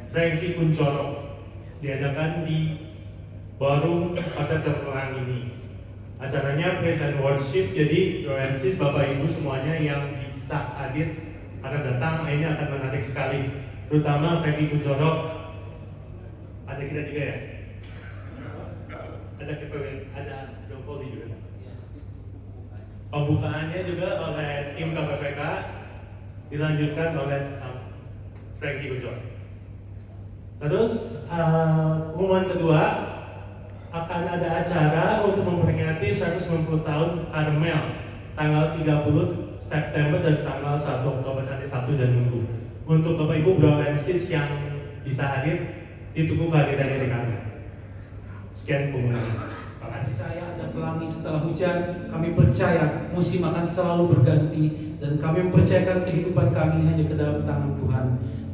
Frankie Kuncoro, diadakan di Warung pada terang ini. Acaranya Praise and Worship, jadi Roensis, Bapak Ibu semuanya yang bisa hadir akan datang. Ini akan menarik sekali, terutama Frankie Kuncoro. Ada kita juga ya? Ada KPW, ada Jokoli juga. Pembukaannya juga oleh tim KPPK, dilanjutkan oleh Frankie Kuncoro. Terus pengumuman kedua, akan ada acara untuk memperingati 190 tahun Karmel tanggal 30 September dan tanggal 1 Oktober, hari Sabtu dan Minggu. Untuk Bapak Ibu Broensis yang bisa hadir, ditunggu kehadirannya di Karmel. Sekian pengumuman. Terima kasih. Percaya ada pelangi setelah hujan. Kami percaya musim akan selalu berganti, dan kami mempercayakan kehidupan kami hanya ke dalam tangan Tuhan.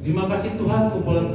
Terima kasih Tuhan, kumpulan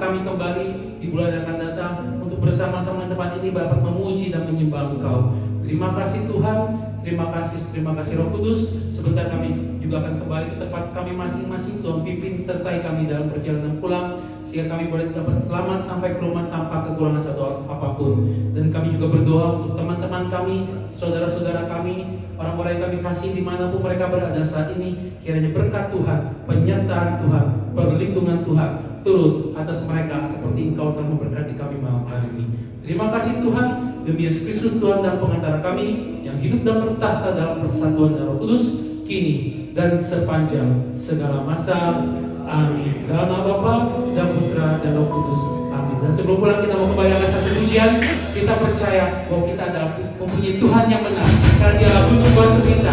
kami kembali di bulan yang akan datang untuk bersama-sama di tempat ini dapat memuji dan menyembah Engkau. Terima kasih Tuhan, terima kasih Roh Kudus. Sebentar kami juga akan kembali ke tempat kami masing-masing. Tuhan pimpin sertai kami dalam perjalanan pulang, sehingga kami boleh dapat selamat sampai ke rumah tanpa kekurangan satu apapun. Dan kami juga berdoa untuk teman-teman kami, saudara-saudara kami, orang-orang yang kami kasih dimanapun mereka berada saat ini. Kiranya berkat Tuhan, penyertaan Tuhan, perlindungan Tuhan turun atas mereka seperti Engkau telah memberkati kami malam hari ini. Terima kasih Tuhan, demi Yesus Kristus Tuhan dan pengantara kami yang hidup dan bertahta dalam persatuan Roh Kudus, kini dan sepanjang segala masa. Amin. Dalam nama Bapa dan Putra dan Roh Kudus. Amin. Dan sebelum pulang kita mau membayangkan satu pujian. Kita percaya bahwa kita adalah mempunyai Tuhan yang benar, karena Dia adalah batu kita.